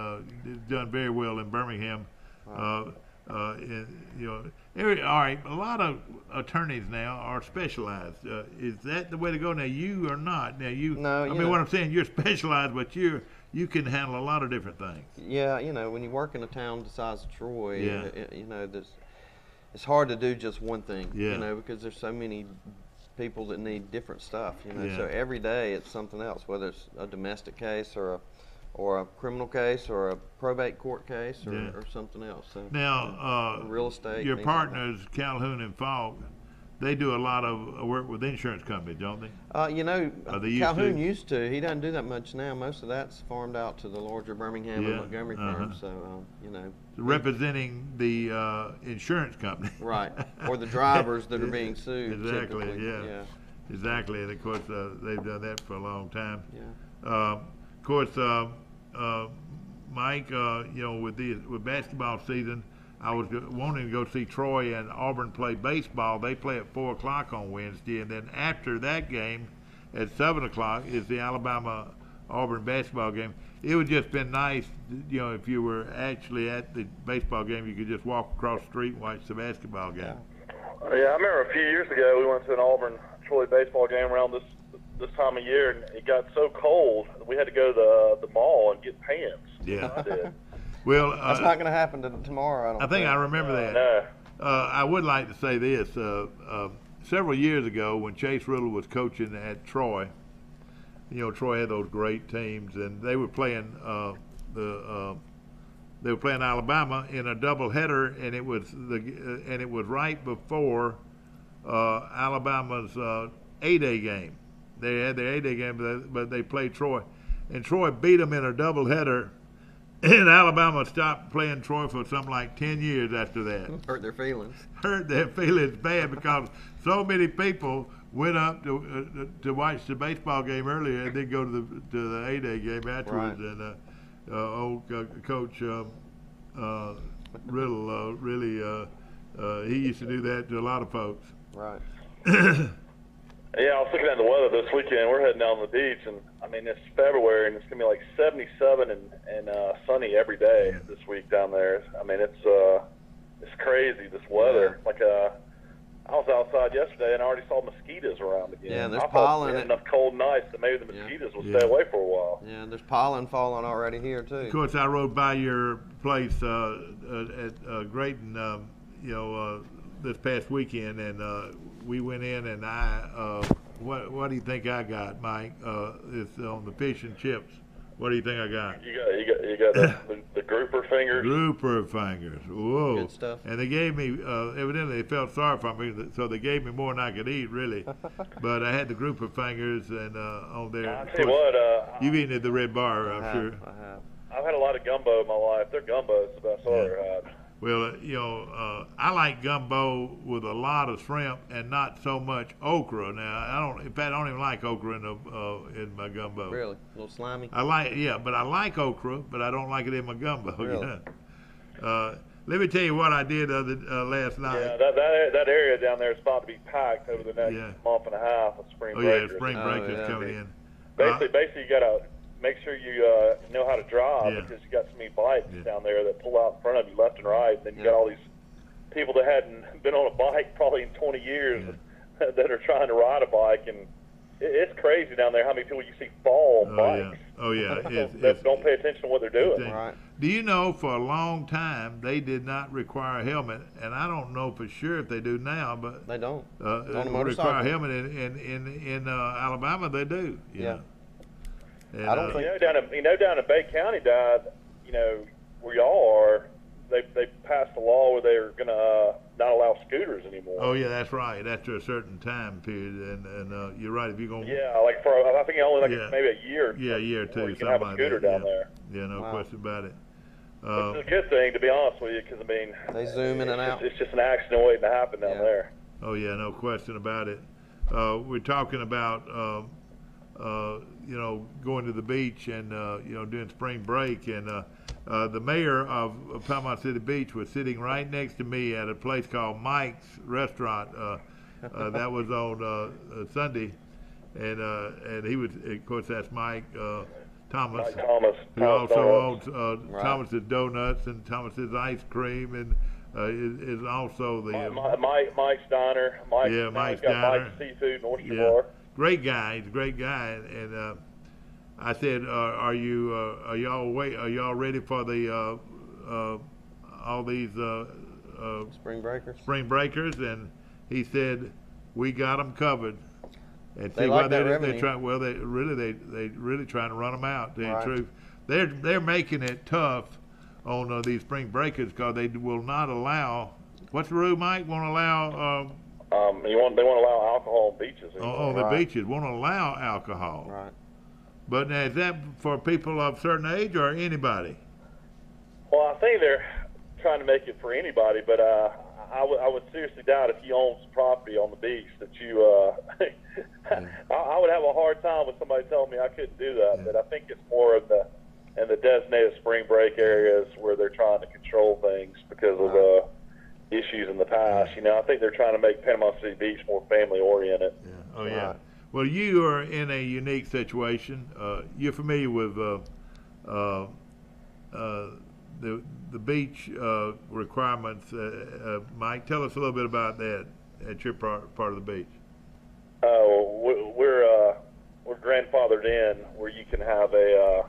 done very well in Birmingham. All right. A lot of attorneys now are specialized. Is that the way to go? Now, you are not. Now, you. No. I mean, what I'm saying, you're specialized, but you can handle a lot of different things. Yeah. When you work in a town the size of Troy, it's hard to do just one thing. Yeah. Because there's so many people that need different stuff. So every day it's something else, whether it's a domestic case or a criminal case or a probate court case or something else. So now, real estate. Your partners, Calhoun and Falk, they do a lot of work with insurance companies, don't they? Calhoun used to. He doesn't do that much now. Most of that's farmed out to the larger Birmingham and Montgomery firms. So representing the insurance company. Right, or the drivers that are being sued. Exactly. Typically. Yeah. Exactly, and of course they've done that for a long time. Yeah. Of course, Mike, with basketball season, I was wanting to go see Troy and Auburn play baseball. They play at 4 o'clock on Wednesday, and then after that game, at 7 o'clock, is the Alabama-Auburn basketball game. It would just been nice, if you were actually at the baseball game, you could just walk across the street and watch the basketball game. Yeah, I remember a few years ago we went to an Auburn-Troy baseball game around this time of year, and it got so cold we had to go to the mall and get pants. Yeah. I did. Well, that's not going to happen tomorrow. I think I remember that. No. I would like to say this. Several years ago, when Chase Riddle was coaching at Troy, Troy had those great teams, and they were playing Alabama in a doubleheader, and it was right before Alabama's A-Day game. They had their A-Day game, but they played Troy, and Troy beat them in a doubleheader. And Alabama stopped playing Troy for something like 10 years after that. Hurt their feelings. Hurt their feelings bad because so many people went up to watch the baseball game earlier and then go to the A-Day game afterwards. Right. And old Coach Riddle really he used to do that to a lot of folks. Right. Yeah, I was looking at the weather this weekend. We're heading down to the beach, and I mean it's February, and it's gonna be like 77 and sunny every day this week down there. I mean it's crazy, this weather. Yeah. Like I was outside yesterday and I already saw mosquitoes around again. Yeah, there's I thought pollen. we had enough cold nights that maybe the mosquitoes will stay away for a while. Yeah, there's pollen falling already here too. Of course, I rode by your place at Grayton, this past weekend, and we went in, and what do you think I got, Mike? It's on the fish and chips. What do you think I got? You got the grouper fingers. Grouper fingers. Whoa. Good stuff. And they gave me, evidently they felt sorry for me, so they gave me more than I could eat, really. But I had the grouper fingers and on there. I tell you what, you've eaten at the Red Bar, I'm sure. I have. I've had a lot of gumbo in my life. Their gumbo is the best I've ever had. Well, I like gumbo with a lot of shrimp and not so much okra. Now, I don't even like okra in my gumbo. Really? A little slimy? But I like okra, but I don't like it in my gumbo. Really? Let me tell you what I did last night. Yeah, that area down there is about to be packed over the next month and a half with spring breakers. Yeah, spring breakers coming in. Basically, you got to make sure you know how to drive because you got so many bikes down there that pull out in front of you left and right. And then you got all these people that hadn't been on a bike probably in 20 years that are trying to ride a bike. And it's crazy down there how many people you see fall on bikes. That don't pay attention to what they're doing. Right. Do you know for a long time they did not require a helmet, and I don't know for sure if they do now, but they don't. On a motorcycle. Require a helmet in Alabama. They do. You know. And, I don't think down in Bay County, where y'all are, they passed a law where they're gonna not allow scooters anymore. Oh yeah, that's right. After a certain time period, and you're right. If you're gonna like for I think only maybe a year. Yeah, a year or two. You can have a scooter down there. Yeah, no question about it. Which is a good thing, to be honest with you, because I mean they zoom in and out. It's just an accident waiting to happen down there. Oh yeah, no question about it. We're talking about going to the beach and doing spring break, and the mayor of Panama City Beach was sitting right next to me at a place called Mike's Restaurant. That was on Sunday, and he was, of course, that's Mike Thomas, who also owns Thomas's Donuts and Thomas's Ice Cream, and is also the Mike's Diner. Mike's Diner. Mike's Seafood and Oyster Bar. Great guy. He's a great guy, and I said, "Are y'all ready for the all these spring breakers?" And he said, "We got them covered." And they like that revenue. They really trying to run them out. To tell you the truth, they're making it tough on these spring breakers because they will not allow. What's the rule, Mike? Won't allow. They won't allow alcohol on beaches. On the beaches, won't allow alcohol. Right. But now, is that for people of a certain age or anybody? Well, I think they're trying to make it for anybody, but I would seriously doubt if you own some property on the beach that you. I would have a hard time with somebody telling me I couldn't do that. Yeah. But I think it's more in the designated spring break areas where they're trying to control things because of issues in the past. I think they're trying to make Panama City Beach more family oriented. Yeah. Oh yeah. Right. Well, you are in a unique situation. You're familiar with the beach requirements. Mike, tell us a little bit about that at your part of the beach. We're grandfathered in where you can have a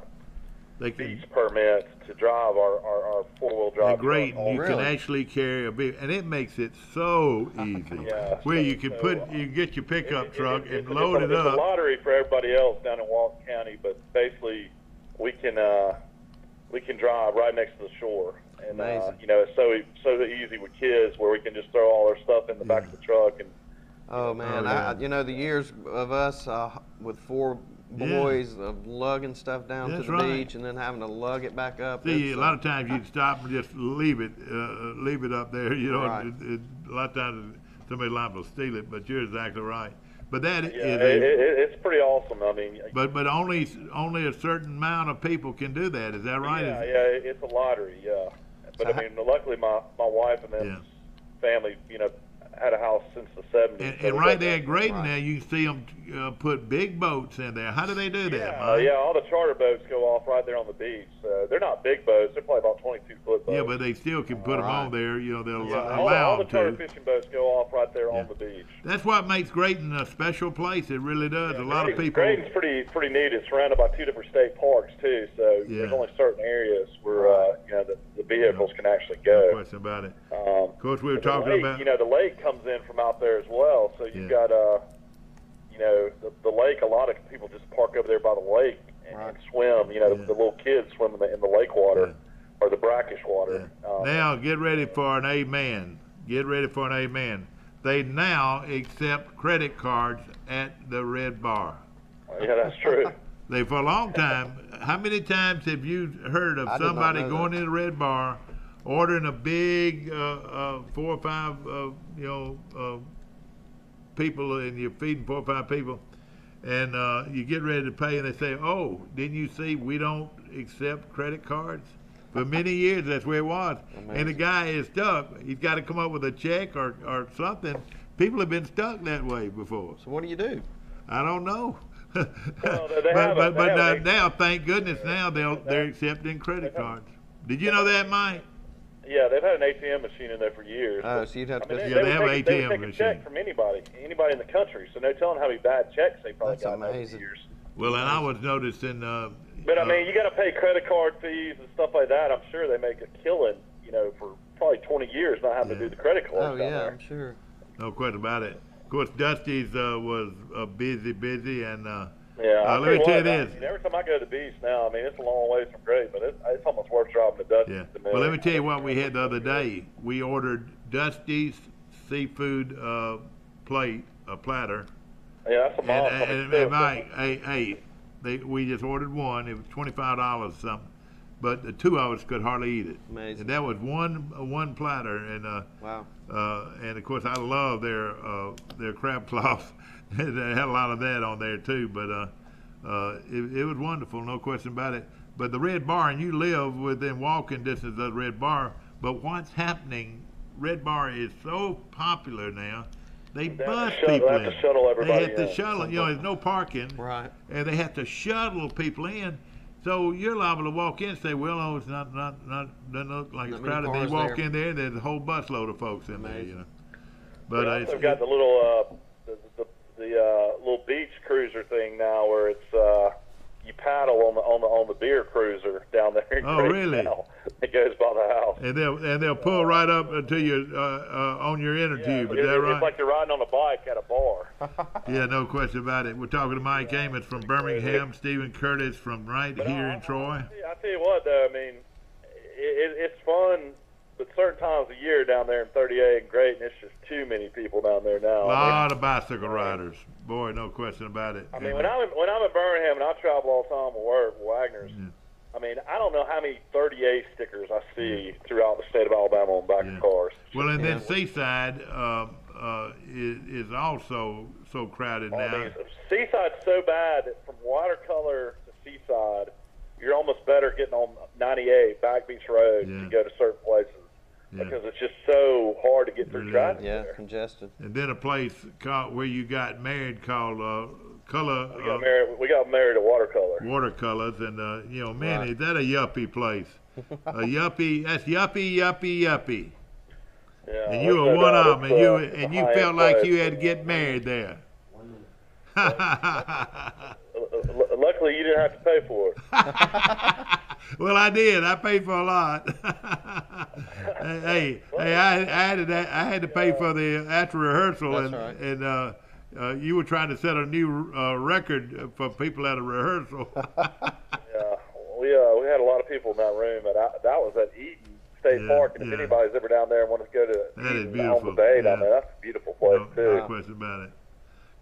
beach permit to drive our four-wheel drive. Great, you can actually carry a beach, and it makes it so easy. Where you can you get your pickup truck and load it up. It's a lottery for everybody else down in Walton County, but basically we can drive right next to the shore, and it's so easy with kids where we can just throw all our stuff in the back of the truck and. Oh man, the years of us with four boys of lugging stuff down to the beach and then having to lug it back up. See, a lot of times you'd stop and just leave it up there. Right. A lot of times somebody liable to steal it, but you're exactly right. But that it's pretty awesome. I mean, but only a certain amount of people can do that. Is that right? Yeah, it's a lottery. Yeah, but I mean, luckily my wife and them family, had a house since the 70s. And right there at Graydon there, you can see them put big boats in there. How do they do that, Mike? Yeah, all the charter boats go off right there on the beach. They're not big boats. They're probably about 22-foot boats. Yeah, but they still can put them on there. You know, they'll all allow the them charter to. fishing boats go off right there on the beach. That's what makes Graydon a special place. It really does. A lot of people. Graydon's pretty neat. It's surrounded by 2 different state parks too, so there's only certain areas where the vehicles can actually go. No question about it. Of course, we were talking about. You know, the lake comes in from out there as well, so you've got you know, the lake. A lot of people just park over there by the lake and swim. You know, the little kids swim in the lake water or the brackish water. Now get ready for an amen. Get ready for an amen. They now accept credit cards at the Red Bar. Yeah, that's true. They for a long time. How many times have you heard of somebody going in the Red Bar, ordering a big 4 or 5 people, and you're feeding 4 or 5 people, and you get ready to pay, and they say, "Oh, didn't you see we don't accept credit cards?" For many years, that's where it was. Amazing. And the guy is stuck. He's got to come up with a check or something. People have been stuck that way before. So what do you do? I don't know. Well, but now, thank goodness, now they're accepting credit cards. Did you know that, Mike? Yeah, they've had an ATM machine in there for years. Oh, so you'd have to. They have an ATM they would take machine. a check from anybody in the country. So no telling how many bad checks they probably got over the years. Well, and I was noticing. But I mean, you got to pay credit card fees and stuff like that. I'm sure they make a killing, you know, for probably 20 years not having to do the credit cards. Oh yeah, I'm sure. No question about it. Of course, Dusty's was busy, and yeah. let me tell you this. I mean, every time I go to the beach now, I mean, it's a long ways from great, but it's almost worth driving to Dusty's. Yeah. Well, let me tell you what we had the other day. We ordered Dusty's seafood plate, a platter. Yeah, that's a mile. And Mike, we just ordered one. It was $25 or something, but the 2 of us could hardly eat it. Amazing. And that was one platter. And wow. And of course, I love their crab cloth. They had a lot of that on there too. But it was wonderful, no question about it. But the Red Bar, and you live within walking distance of the Red Bar. But what's happening? Red Bar is so popular now. They bus people in. They have to shuttle everybody in. They have to shuttle. You know, there's no parking. Right. And they have to shuttle people in. So you're liable to walk in and say, "Well, oh, it's not doesn't look like it's crowded." They walk in there, and there's a whole busload of folks in there. You know. But they also got the little little beach cruiser thing now, where it's you paddle on the beer cruiser down there. Oh, really? Now. It goes by the house. And they'll pull right up to you on your inner tube. Is that right? It's like you're riding on a bike at a bar. Yeah, no question about it. We're talking to Mike Amos from Birmingham, Stephen Curtis from here in Troy. I tell you what, though, I mean, it's fun, but certain times of year down there in 38 and Graydon, it's just too many people down there now. A lot of bicycle riders. Boy, no question about it. I mean, when I'm in Birmingham and I travel all the time with work with Wagner's, I mean, I don't know how many 38 stickers I see throughout the state of Alabama on the back of cars. Well, and then Seaside is also so crowded now. I mean, Seaside's so bad that from Watercolor to Seaside, you're almost better getting on 98 Back Beach Road to go to certain places. Because it's just so hard to get through traffic. Yeah, congested. And then a place where you got married called Color. We got married at Watercolor. Watercolors, and you know, man, is that a yuppie place? A yuppie. That's yuppie. Yeah, and you were one of them, and you felt like you had to get married there. Luckily, you didn't have to pay for it. Well, I did. I paid for a lot. hey, I had to pay for the after rehearsal, That's and you were trying to set a new record for people at a rehearsal. Yeah, we had a lot of people in that room, and that was at Eaton State Park. And if anybody's ever down there and wants to go to Eaton on the Bay down there, that's a beautiful place too. No question about it.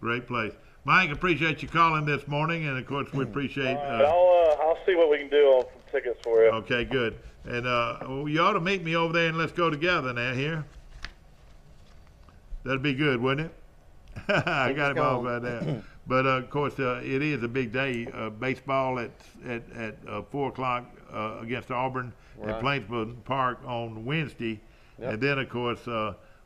Great place. Mike, appreciate you calling this morning, and of course we appreciate. I'll see what we can do on some tickets for you. Okay, good. And you ought to meet me over there, and let's go together now here. That'd be good, wouldn't it? I got him all about that. But of course, it is a big day. Baseball at 4:00 against Auburn at Plainsboro Park on Wednesday, and then of course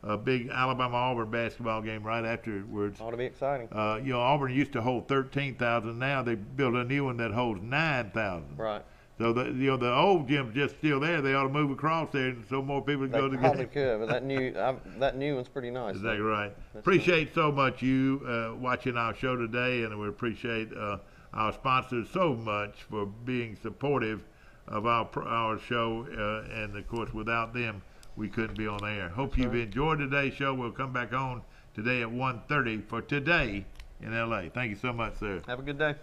a big Alabama-Auburn basketball game right afterwards. Ought to be exciting. Auburn used to hold 13,000. Now they built a new one that holds 9,000. Right. So the old gym's just still there. They ought to move across there so more people can go to the probably game. could, but that new one's pretty nice. Exactly right. That's Appreciate so much you watching our show today, and we appreciate our sponsors so much for being supportive of our show. And of course, without them, we couldn't be on air. Hope you've enjoyed today's show. We'll come back on today at 1:30 for Today in LA. Thank you so much, sir. Have a good day.